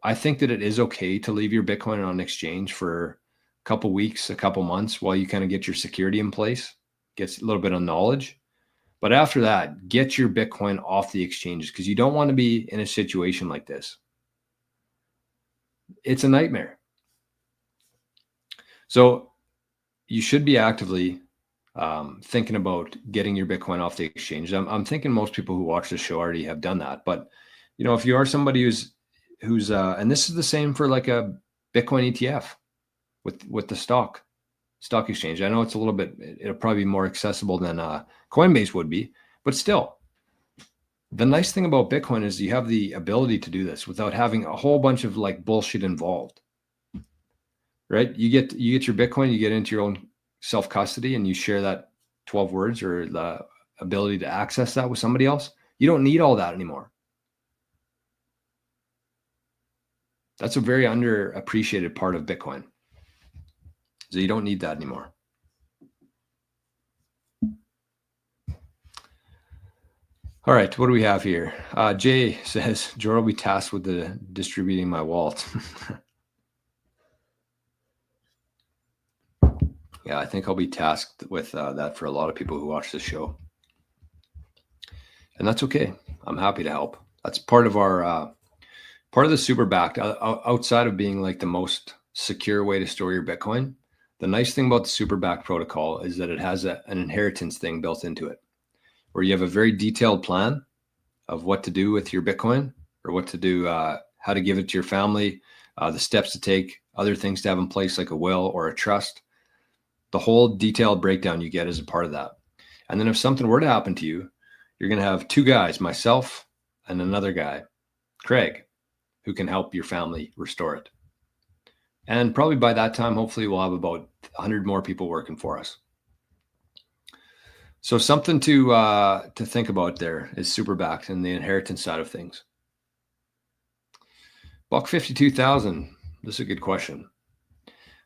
I think that it is okay to leave your Bitcoin on exchange for a couple weeks, a couple months while you kind of get your security in place, get a little bit of knowledge. But after that, get your Bitcoin off the exchanges, because you don't want to be in a situation like this. It's a nightmare. So you should be actively thinking about getting your Bitcoin off the exchange. I'm thinking most people who watch this show already have done that. But if you are somebody who's and this is the same for like a Bitcoin ETF. with the stock exchange. I know it's a little bit, it'll probably be more accessible than Coinbase would be, but still, the nice thing about Bitcoin is you have the ability to do this without having a whole bunch of like bullshit involved, right? You get your Bitcoin, you get into your own self custody, and you share that 12 words or the ability to access that with somebody else. You don't need all that anymore. That's a very underappreciated part of Bitcoin. So you don't need that anymore. All right, what do we have here? Jay says, Joe will be tasked with distributing my wallet. Yeah, I think I'll be tasked with that for a lot of people who watch this show. And that's okay. I'm happy to help. That's part of our, part of the SUBSTACK, outside of being like the most secure way to store your Bitcoin. The nice thing about the SUBSTACK protocol is that it has an inheritance thing built into it, where you have a very detailed plan of what to do with your Bitcoin, or what to do, how to give it to your family, the steps to take, other things to have in place like a will or a trust. The whole detailed breakdown you get as a part of that. And then if something were to happen to you, you're going to have two guys, myself and another guy, Craig, who can help your family restore it. And probably by that time, hopefully we'll have about 100 more people working for us. So something to think about there is SUBSTACK and the inheritance side of things. Buck 52,000. This is a good question.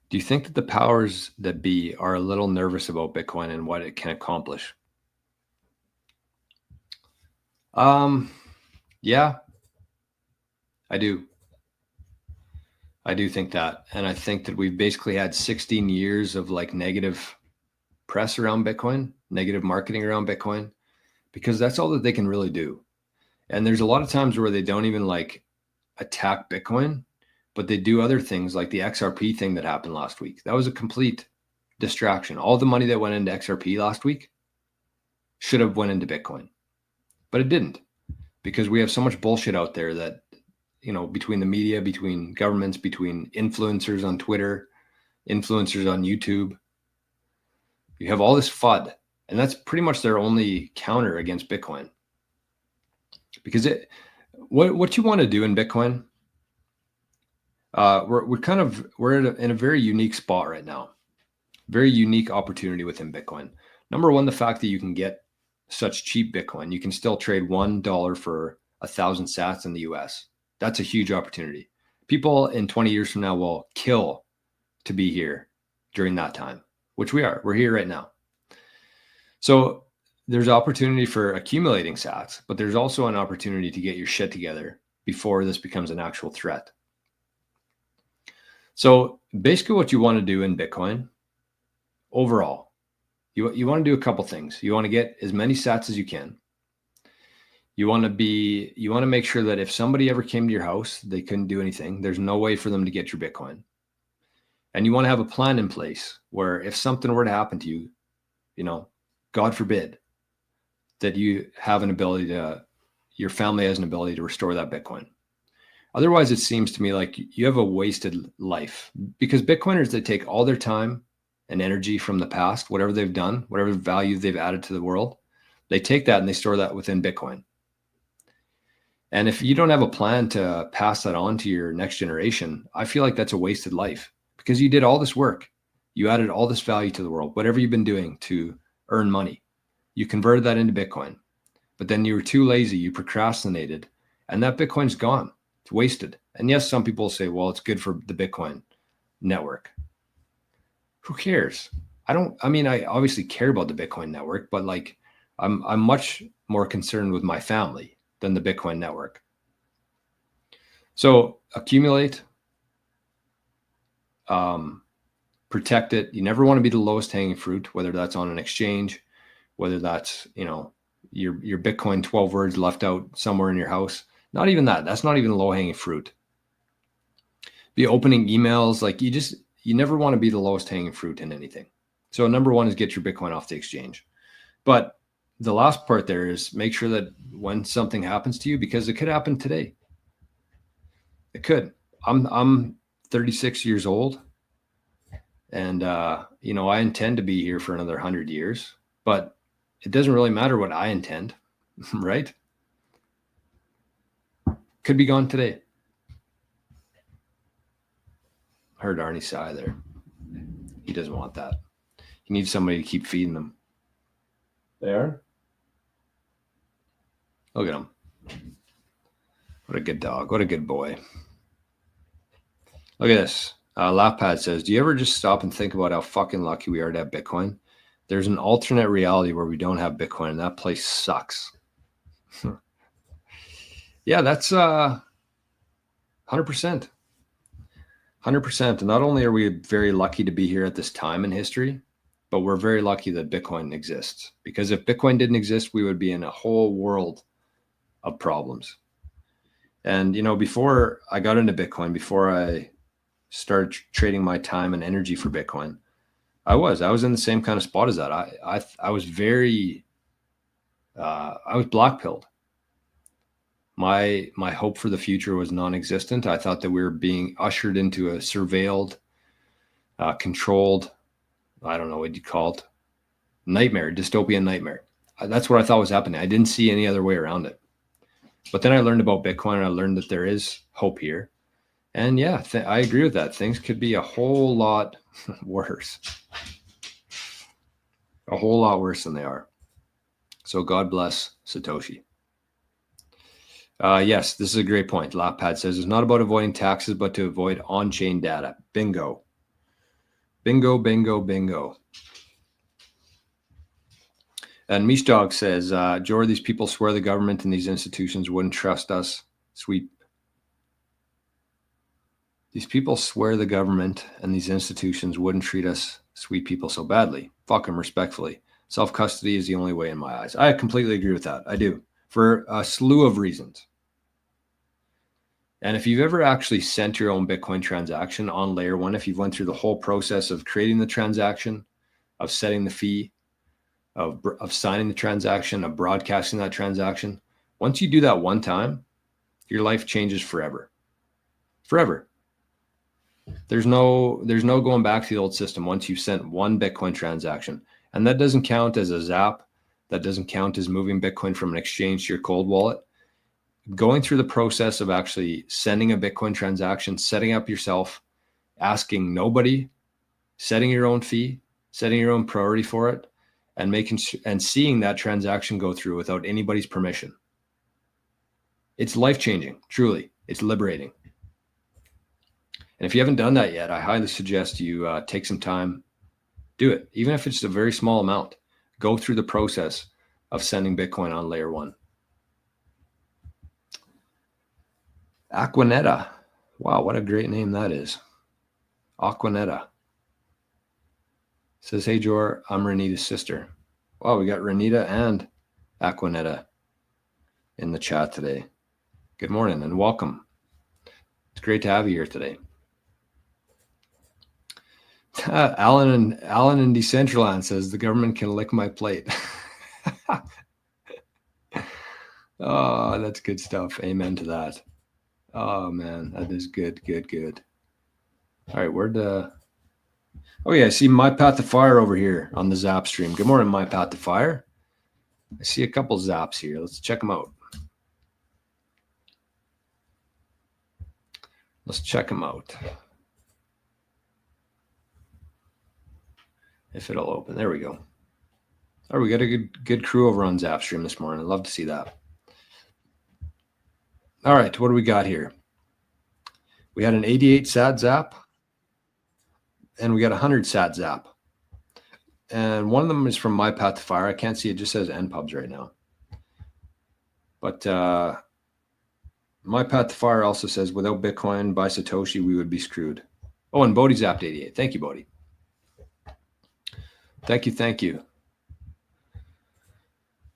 Do you think that the powers that be are a little nervous about Bitcoin and what it can accomplish? Yeah, I do. I do think that. And I think that we've basically had 16 years of like negative press around Bitcoin, negative marketing around Bitcoin, because that's all that they can really do. And there's a lot of times where they don't even like attack Bitcoin, but they do other things like the XRP thing that happened last week. That was a complete distraction. All the money that went into XRP last week should have went into Bitcoin, but it didn't, because we have so much bullshit out there that, you know, between the media, between governments, between influencers on Twitter, influencers on YouTube, you have all this FUD, and that's pretty much their only counter against Bitcoin. Because what you want to do in Bitcoin, we're in a very unique spot right now, very unique opportunity within Bitcoin. Number one, the fact that you can get such cheap Bitcoin, you can still trade $1 for 1,000 sats in the US. That's a huge opportunity. People in 20 years from now will kill to be here during that time, which we are. We're here right now. So there's opportunity for accumulating sats, but there's also an opportunity to get your shit together before this becomes an actual threat. So basically what you want to do in Bitcoin overall, you want to do a couple things. You want to get as many sats as you can. You want to make sure that if somebody ever came to your house, they couldn't do anything. There's no way for them to get your Bitcoin. And you want to have a plan in place where if something were to happen to you, you know, God forbid, that you have an ability your family has an ability to restore that Bitcoin. Otherwise, it seems to me like you have a wasted life, because Bitcoiners, they take all their time and energy from the past, whatever they've done, whatever value they've added to the world, they take that and they store that within Bitcoin. And if you don't have a plan to pass that on to your next generation, I feel like that's a wasted life, because you did all this work. You added all this value to the world, whatever you've been doing to earn money. You converted that into Bitcoin, but then you were too lazy. You procrastinated, and that Bitcoin's gone. It's wasted. And yes, some people say, well, it's good for the Bitcoin network. Who cares? I obviously care about the Bitcoin network, but like I'm much more concerned with my family than the Bitcoin network. So accumulate, protect it. You never want to be the lowest hanging fruit, whether that's on an exchange, whether that's, you know, your Bitcoin 12 words left out somewhere in your house. Not even that. That's not even low hanging fruit. Be opening emails. Like you never want to be the lowest hanging fruit in anything. So number one is get your Bitcoin off the exchange. But the last part there is make sure that when something happens to you, because it could happen today. It could. I'm 36 years old, And, you know, I intend to be here for another 100 years, but it doesn't really matter what I intend, right? Could be gone today. Heard Arnie sigh there. He doesn't want that. He needs somebody to keep feeding them. There. Look at him. What a good dog. What a good boy. Look at this. Laughpad says, do you ever just stop and think about how fucking lucky we are to have Bitcoin? There's an alternate reality where we don't have Bitcoin, and that place sucks. Yeah, that's 100%. 100%. And not only are we very lucky to be here at this time in history, but we're very lucky that Bitcoin exists. Because if Bitcoin didn't exist, we would be in a whole world of problems. And, you know, before I got into Bitcoin, before I started trading my time and energy for Bitcoin, I was in the same kind of spot as that. I was very, I was black-pilled. My hope for the future was non-existent. I thought that we were being ushered into a surveilled, controlled, I don't know what you'd call it, nightmare, dystopian nightmare. That's what I thought was happening. I didn't see any other way around it. But then I learned about Bitcoin, and I learned that there is hope here. And yeah, I agree with that. Things could be a whole lot worse. A whole lot worse than they are. So God bless Satoshi. Yes, this is a great point. Lapad says it's not about avoiding taxes, but to avoid on-chain data. Bingo. Bingo, bingo, bingo. And Mishdog says, Jor, these people swear the government and these institutions wouldn't trust us. Sweet. These people swear the government and these institutions wouldn't treat us sweet people so badly. Fuck them respectfully. Self-custody is the only way in my eyes. I completely agree with that. I do. For a slew of reasons. And if you've ever actually sent your own Bitcoin transaction on layer one, if you've went through the whole process of creating the transaction, of setting the fee, of signing the transaction, of broadcasting that transaction, once you do that one time, your life changes forever. Forever. There's no going back to the old system once you've sent one Bitcoin transaction. And that doesn't count as a zap. That doesn't count as moving Bitcoin from an exchange to your cold wallet. Going through the process of actually sending a Bitcoin transaction, setting up yourself, asking nobody, setting your own fee, setting your own priority for it, and seeing that transaction go through without anybody's permission. It's life-changing, truly. It's liberating. And if you haven't done that yet, I highly suggest you take some time, do it. Even if it's a very small amount, go through the process of sending Bitcoin on layer one. Aquanetta. Wow, what a great name that is. Aquanetta. Says, hey, Jor, I'm Renita's sister. Wow, we got Renita and Aquanetta in the chat today. Good morning and welcome. It's great to have you here today. Alan in Decentraland says, the government can lick my plate. Oh, that's good stuff. Amen to that. Oh, man, that is good, good, good. All right, oh, yeah, I see My Path to Fire over here on the Zap stream. Good morning, My Path to Fire. I see a couple Zaps here. Let's check them out. Let's check them out. If it'll open. There we go. Oh, we got a good crew over on Zap stream this morning. I'd love to see that. All right, what do we got here? We had an 88 sat zap, and we got a 100 sat zap. And one of them is from My Path to Fire. I can't see it, just says NPubs right now. But My Path to Fire also says, without Bitcoin by Satoshi, we would be screwed. Oh, and Bodhi zapped 88. Thank you, Bodhi. Thank you, thank you.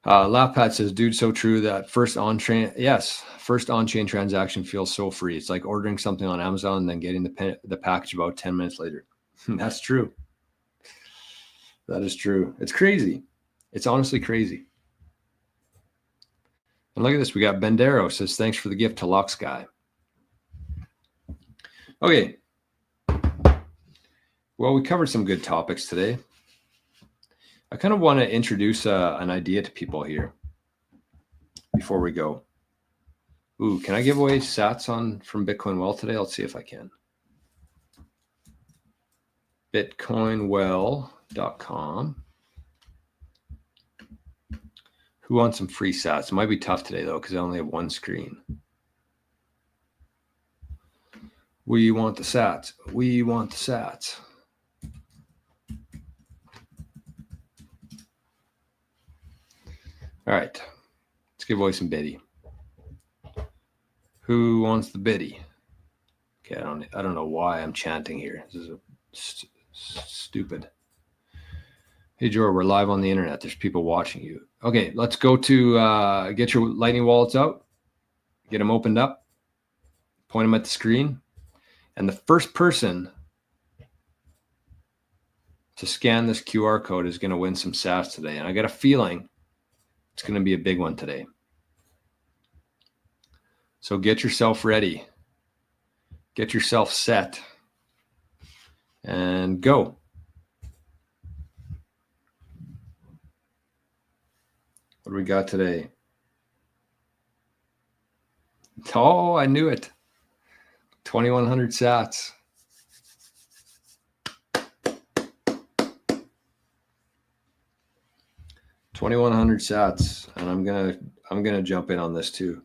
Lapad says, dude, so true that first on-chain transaction feels so free. It's like ordering something on Amazon and then getting the package about 10 minutes later. That's true. That is true. It's crazy. It's honestly crazy. And look at this. We got Bendero says, thanks for the gift to Locksky. Okay. Well, we covered some good topics today. I kind of want to introduce an idea to people here before we go. Ooh, can I give away sats from Bitcoin Well today? Let's see if I can. Bitcoinwell.com. Who wants some free sats? It might be tough today though, because I only have one screen. We want the sats. We want the sats. All right, let's give away some biddy. Who wants the biddy? Okay, I don't know why I'm chanting here. This is stupid. Hey, Joe, we're live on the internet. There's people watching you. Okay, let's go to get your Lightning wallets out. Get them opened up. Point them at the screen. And the first person to scan this QR code is going to win some sats today. And I got a feeling it's going to be a big one today. So get yourself ready. Get yourself set. And go. What do we got today? Oh, I knew it. 2,100 sats. $2,100 and I'm gonna jump in on this too.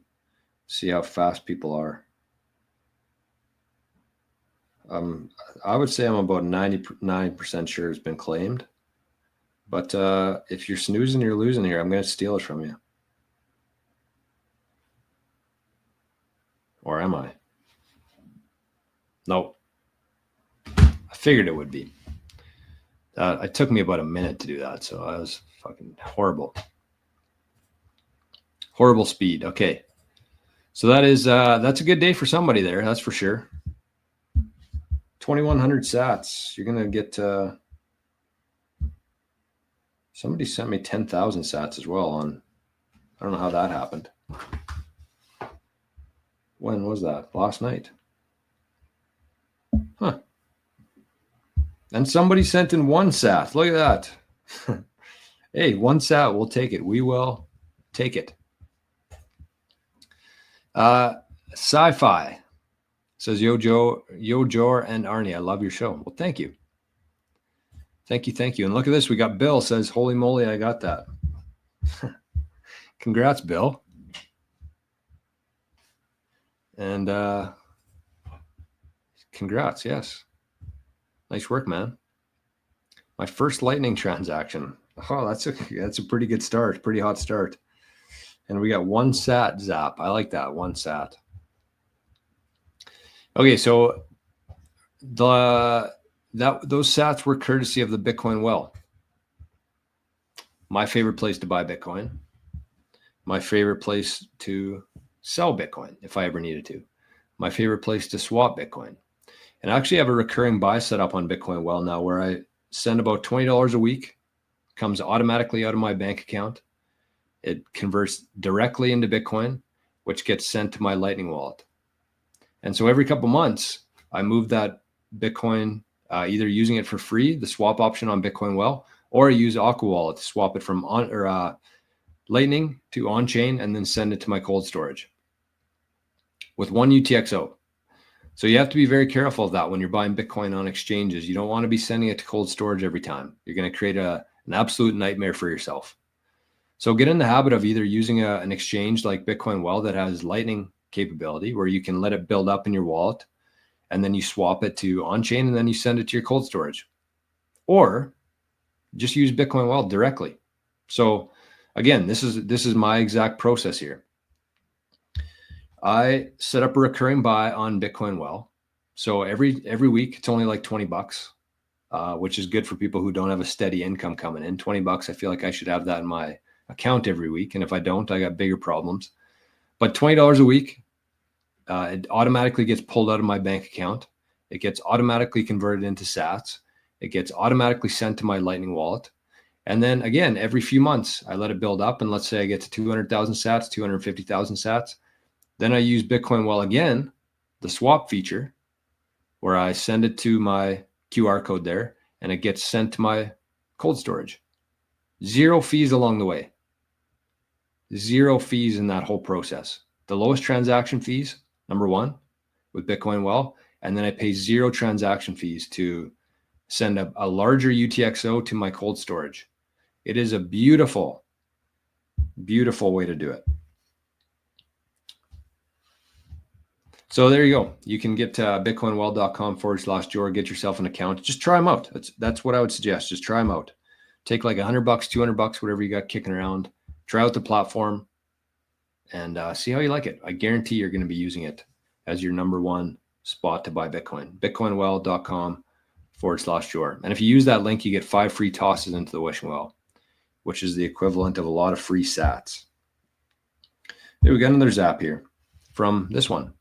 See how fast people are. I would say I'm about 99% sure it's been claimed. But if you're snoozing, you're losing here. I'm gonna steal it from you. Or am I? No. I figured it would be. It took me about a minute to do that, so I was fucking horrible. Horrible speed. Okay. So that's a good day for somebody there, that's for sure. 2,100 sats. You're gonna get somebody sent me 10,000 sats as well on, I don't know how that happened. When was that? Last night. Huh. And somebody sent in 1 sat. Look at that. Hey, 1 sat, we'll take it. We will take it. Sci-fi says, Yo Joe and Arnie, I love your show. Well, thank you. Thank you. And look at this. We got Bill says, holy moly, I got that. Congrats, Bill. And congrats, yes. Nice work, man. My first Lightning transaction. Oh, that's a pretty good start. Pretty hot start. And we got 1 sat zap. I like that, 1 sat. Okay, so those sats were courtesy of the Bitcoin Well. My favorite place to buy Bitcoin. My favorite place to sell Bitcoin if I ever needed to. My favorite place to swap Bitcoin. And I actually have a recurring buy set up on Bitcoin Well now where I send about $20 a week, comes automatically out of my bank account. It converts directly into Bitcoin, which gets sent to my Lightning wallet. And so every couple months, I move that Bitcoin, either using it for free, the swap option on Bitcoin Well, or I use Aqua Wallet to swap it from Lightning to on-chain and then send it to my cold storage with 1 UTXO. So you have to be very careful of that when you're buying Bitcoin on exchanges. You don't want to be sending it to cold storage every time. You're going to create an absolute nightmare for yourself. So get in the habit of either using an exchange like Bitcoin Well that has Lightning capability where you can let it build up in your wallet and then you swap it to on-chain and then you send it to your cold storage. Or just use Bitcoin Well directly. So again, this is my exact process here. I set up a recurring buy on Bitcoin Well. So every week, it's only like $20, which is good for people who don't have a steady income coming in. $20, I feel like I should have that in my account every week. And if I don't, I got bigger problems. But $20 a week, it automatically gets pulled out of my bank account. It gets automatically converted into sats. It gets automatically sent to my Lightning wallet. And then again, every few months, I let it build up. And let's say I get to 200,000 sats, 250,000 sats. Then I use Bitcoin Well again, the swap feature, where I send it to my QR code there, and it gets sent to my cold storage. 0 fees along the way. 0 fees in that whole process. The lowest transaction fees, number one, with Bitcoin Well, and then I pay 0 transaction fees to send a larger UTXO to my cold storage. It is a beautiful, beautiful way to do it. So there you go. You can get to bitcoinwell.com/Jor, get yourself an account. Just try them out. That's what I would suggest. Just try them out. Take like $100, $200, whatever you got kicking around. Try out the platform and see how you like it. I guarantee you're going to be using it as your number one spot to buy Bitcoin. bitcoinwell.com/Jor. And if you use that link, you get 5 free tosses into the wishing well, which is the equivalent of a lot of free sats. There we got another zap here from this one.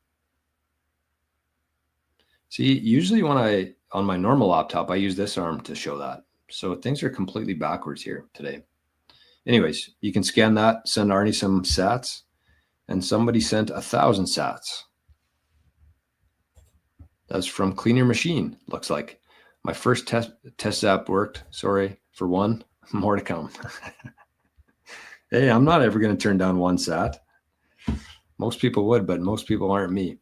See, usually when on my normal laptop, I use this arm to show that. So things are completely backwards here today. Anyways, you can scan that, send Arnie some sats, and somebody sent 1,000 sats. That's from Clean Your Machine, looks like. My first test zap worked. Sorry for one, more to come. Hey, I'm not ever going to turn down 1 sat. Most people would, but most people aren't me.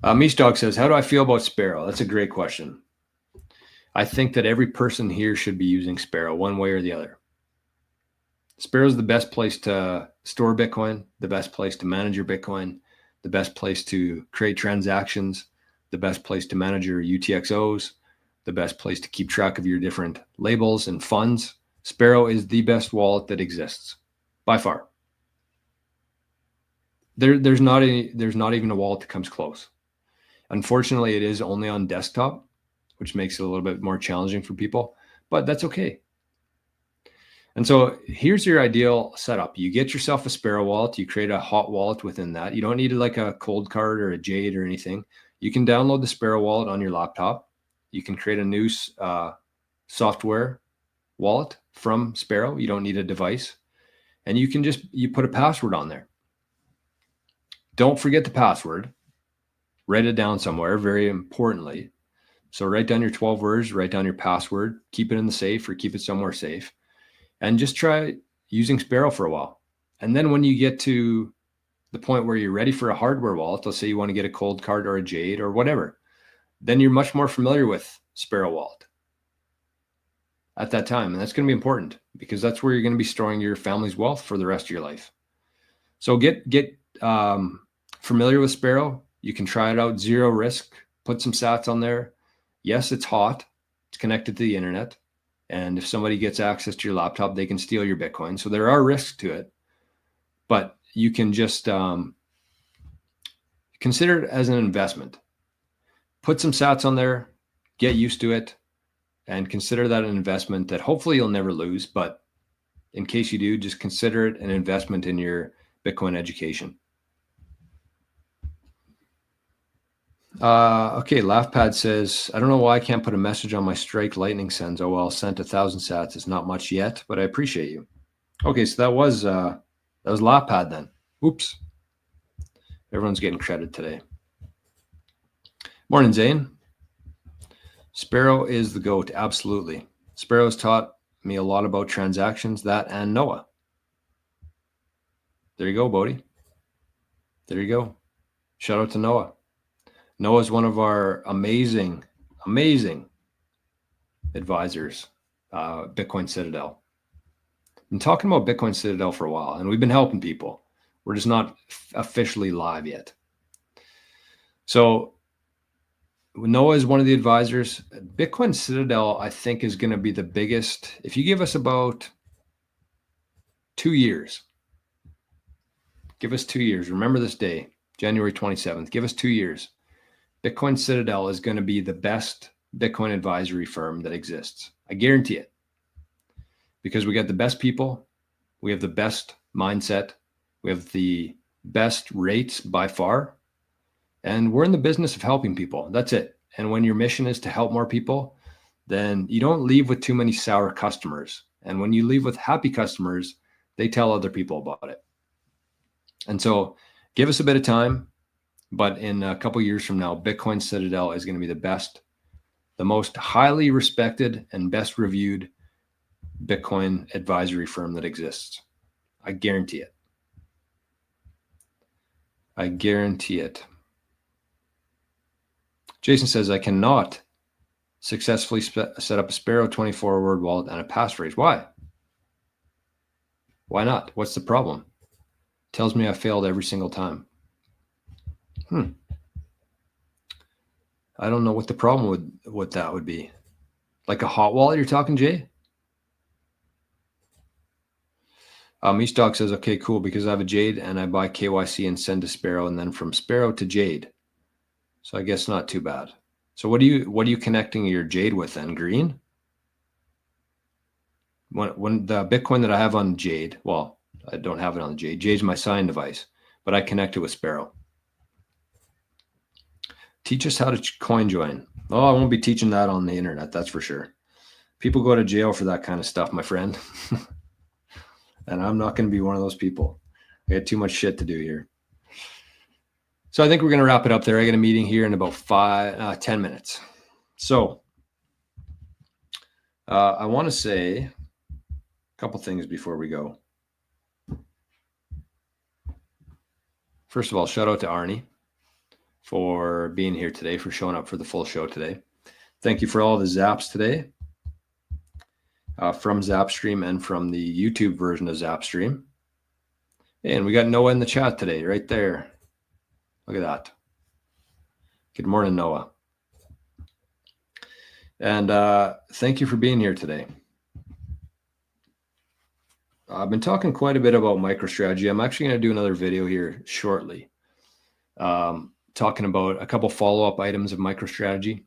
Meeshdog says, how do I feel about Sparrow? That's a great question. I think that every person here should be using Sparrow one way or the other. Sparrow is the best place to store Bitcoin, the best place to manage your Bitcoin, the best place to create transactions, the best place to manage your UTXOs, the best place to keep track of your different labels and funds. Sparrow is the best wallet that exists by far. There's not even a wallet that comes close. Unfortunately, it is only on desktop, which makes it a little bit more challenging for people, but that's okay. And so here's your ideal setup. You get yourself a Sparrow wallet, you create a hot wallet within that. You don't need like a cold card or a Jade or anything. You can download the Sparrow wallet on your laptop. You can create a new software wallet from Sparrow. You don't need a device. And you can you put a password on there. Don't forget the password. Write it down somewhere, very importantly. So write down your 12 words, write down your password, keep it in the safe or keep it somewhere safe, and just try using Sparrow for a while. And then when you get to the point where you're ready for a hardware wallet, let's say you want to get a cold card or a Jade or whatever, then you're much more familiar with Sparrow wallet at that time. And that's going to be important because that's where you're going to be storing your family's wealth for the rest of your life. So get familiar with Sparrow. You can try it out, 0 risk, put some sats on there. Yes, it's hot. It's connected to the internet. And if somebody gets access to your laptop, they can steal your Bitcoin. So there are risks to it, but you can just consider it as an investment. Put some sats on there, get used to it, and consider that an investment that hopefully you'll never lose. But in case you do, just consider it an investment in your Bitcoin education. Okay, Laughpad says, I don't know why I can't put a message on my Strike Lightning sends. Oh, well, sent 1,000 sats. It's not much yet, but I appreciate you. Okay, so that was Laughpad then. Oops. Everyone's getting credit today. Morning, Zane. Sparrow is the GOAT. Absolutely. Sparrow's taught me a lot about transactions, that and Noah. There you go, Bodie. There you go. Shout out to Noah. Noah is one of our amazing advisors, Bitcoin Citadel. I've been talking about Bitcoin Citadel for a while, and we've been helping people. We're just not officially live yet. So Noah is one of the advisors. Bitcoin Citadel, I think, is going to be the biggest. If you give us about 2 years, give us 2 years. Remember this day, January 27th. Give us 2 years. Bitcoin Citadel is going to be the best Bitcoin advisory firm that exists. I guarantee it. Because we got the best people, we have the best mindset, we have the best rates by far, and we're in the business of helping people. That's it. And when your mission is to help more people, then you don't leave with too many sour customers. And when you leave with happy customers, they tell other people about it. And so give us a bit of time. But in a couple of years from now, Bitcoin Citadel is going to be the best the most highly respected and best reviewed Bitcoin advisory firm that exists. I guarantee it. I guarantee it. Jason says, I cannot successfully set up a Sparrow 24-word wallet and a passphrase. Why? Why not? What's the problem? Tells me I failed every single time. I don't know what the problem with that would be. Like a hot wallet you're talking, Jay? East Dog says, okay, cool, because I have a Jade and I buy KYC and send to Sparrow, and then from Sparrow to Jade. So I guess not too bad. So what are you connecting your Jade with then? Green? When the Bitcoin that I have on Jade, well, I don't have it on Jade. Jade's my sign device, but I connect it with Sparrow. Teach us how to coin join. Oh, I won't be teaching that on the internet, that's for sure. People go to jail for that kind of stuff, my friend. And I'm not going to be one of those people. I got too much shit to do here. So I think we're going to wrap it up there. I got a meeting here in about 10 minutes. So I want to say a couple things before we go. First of all, shout out to Arnie for being here today, for showing up for the full show today. Thank you for all the zaps today. From Zapstream and from the YouTube version of Zapstream. And we got Noah in the chat today, right there. Look at that. Good morning, Noah. And thank you for being here today. I've been talking quite a bit about MicroStrategy. I'm actually going to do another video here shortly, talking about a couple follow-up items of MicroStrategy.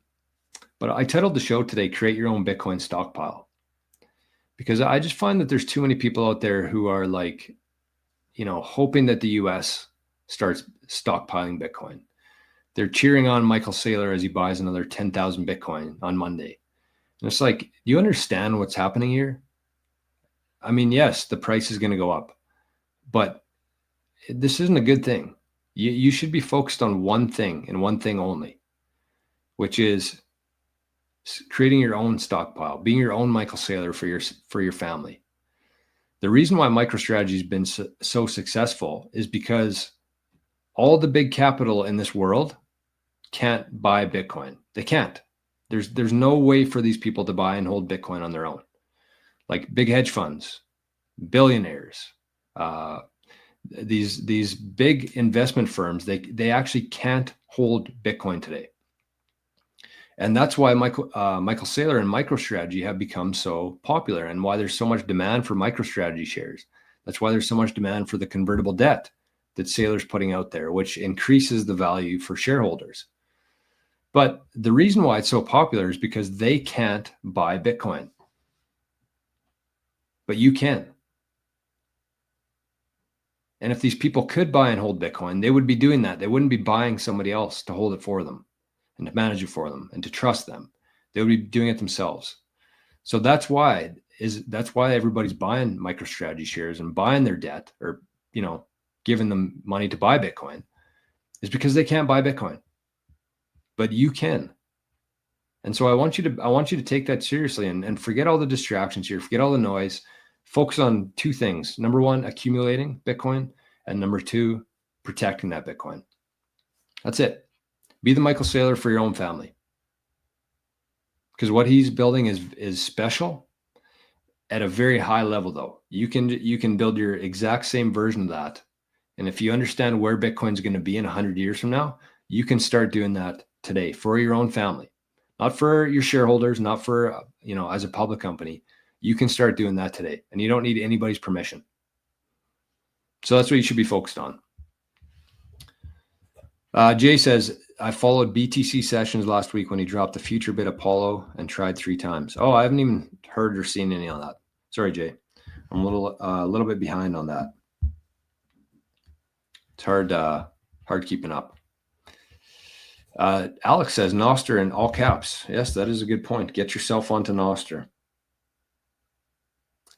But I titled the show today, Create Your Own Bitcoin Stockpile. Because I just find that there's too many people out there who are like, hoping that the US starts stockpiling Bitcoin. They're cheering on Michael Saylor as he buys another 10,000 Bitcoin on Monday. And it's like, do you understand what's happening here? I mean, yes, the price is going to go up, but this isn't a good thing. You should be focused on one thing and one thing only, which is creating your own stockpile, being your own Michael Saylor for your family. The reason why MicroStrategy has been so successful is because all the big capital in this world can't buy Bitcoin. They can't. There's no way for these people to buy and hold Bitcoin on their own. Like big hedge funds, billionaires, these big investment firms, they actually can't hold Bitcoin today. And that's why Michael Saylor and MicroStrategy have become so popular, and why there's so much demand for MicroStrategy shares. That's why there's so much demand for the convertible debt that Saylor's putting out there, which increases the value for shareholders. But the reason why it's so popular is because they can't buy Bitcoin. But you can. And if these people could buy and hold Bitcoin, they would be doing that. They wouldn't be buying somebody else to hold it for them and to manage it for them and to trust them. They would be doing it themselves. So that's why everybody's buying MicroStrategy shares and buying their debt, or giving them money to buy Bitcoin, is because they can't buy Bitcoin. But you can. And so I want you to take that seriously and forget all the distractions here, forget all the noise, focus on two things. Number one, accumulating Bitcoin, and number two, protecting that Bitcoin. That's it. Be the Michael Saylor for your own family. Because what he's building is special at a very high level, though. You can build your exact same version of that. And if you understand where Bitcoin's going to be in 100 years from now, you can start doing that today for your own family. Not for your shareholders, not for, as a public company. You can start doing that today, and you don't need anybody's permission. So that's what you should be focused on. Jay says, I followed BTC sessions last week when he dropped the future bit Apollo and tried 3 times. Oh, I haven't even heard or seen any of that. Sorry, Jay. I'm a little bit behind on that. It's hard keeping up. Alex says nostr in all caps. Yes, that is a good point. Get yourself onto nostr.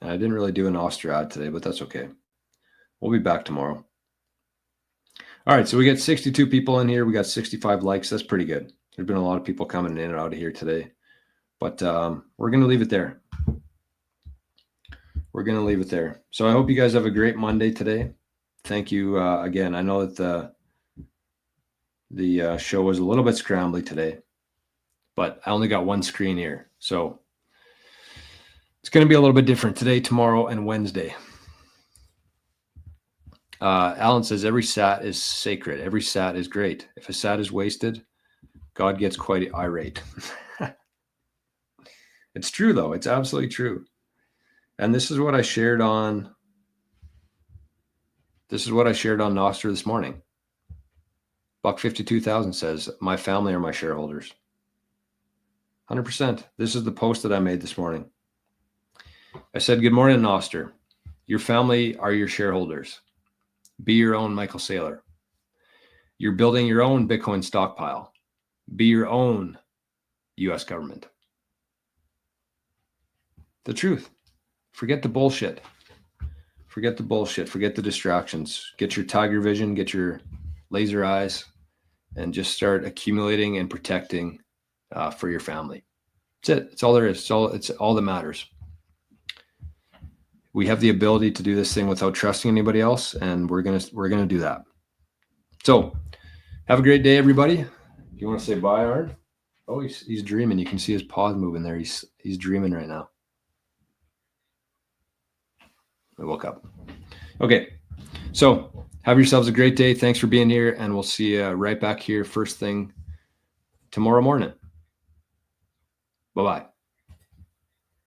I didn't really do a nostr ad today, but that's okay. We'll be back tomorrow. All right, so we got 62 people in here. We got 65 likes. That's pretty good. There's been a lot of people coming in and out of here today. But we're going to leave it there. We're going to leave it there. So I hope you guys have a great Monday today. Thank you again. I know that the show was a little bit scrambly today, but I only got one screen here. So it's going to be a little bit different today, tomorrow, and Wednesday. Alan says every sat is sacred. Every sat is great. If a sat is wasted, God gets quite irate. It's true, though. It's absolutely true. And this is what I shared on. This is what I shared on nostr this morning. Buck 52,000 says, my family are my shareholders. 100%. This is the post that I made this morning. I said, good morning, nostr. Your family are your shareholders. Be your own Michael Saylor. You're building your own Bitcoin stockpile. Be your own US government. The truth. Forget the bullshit. Forget the bullshit. Forget the distractions. Get your tiger vision, get your laser eyes, and just start accumulating and protecting for your family. That's it. It's all there is. It's all that matters. We have the ability to do this thing without trusting anybody else, and we're gonna do that. So, have a great day, everybody. You want to say bye, Arnie? Oh, he's dreaming. You can see his paws moving there. He's dreaming right now. I woke up. Okay, so have yourselves a great day. Thanks for being here, and we'll see you right back here first thing tomorrow morning. Bye-bye.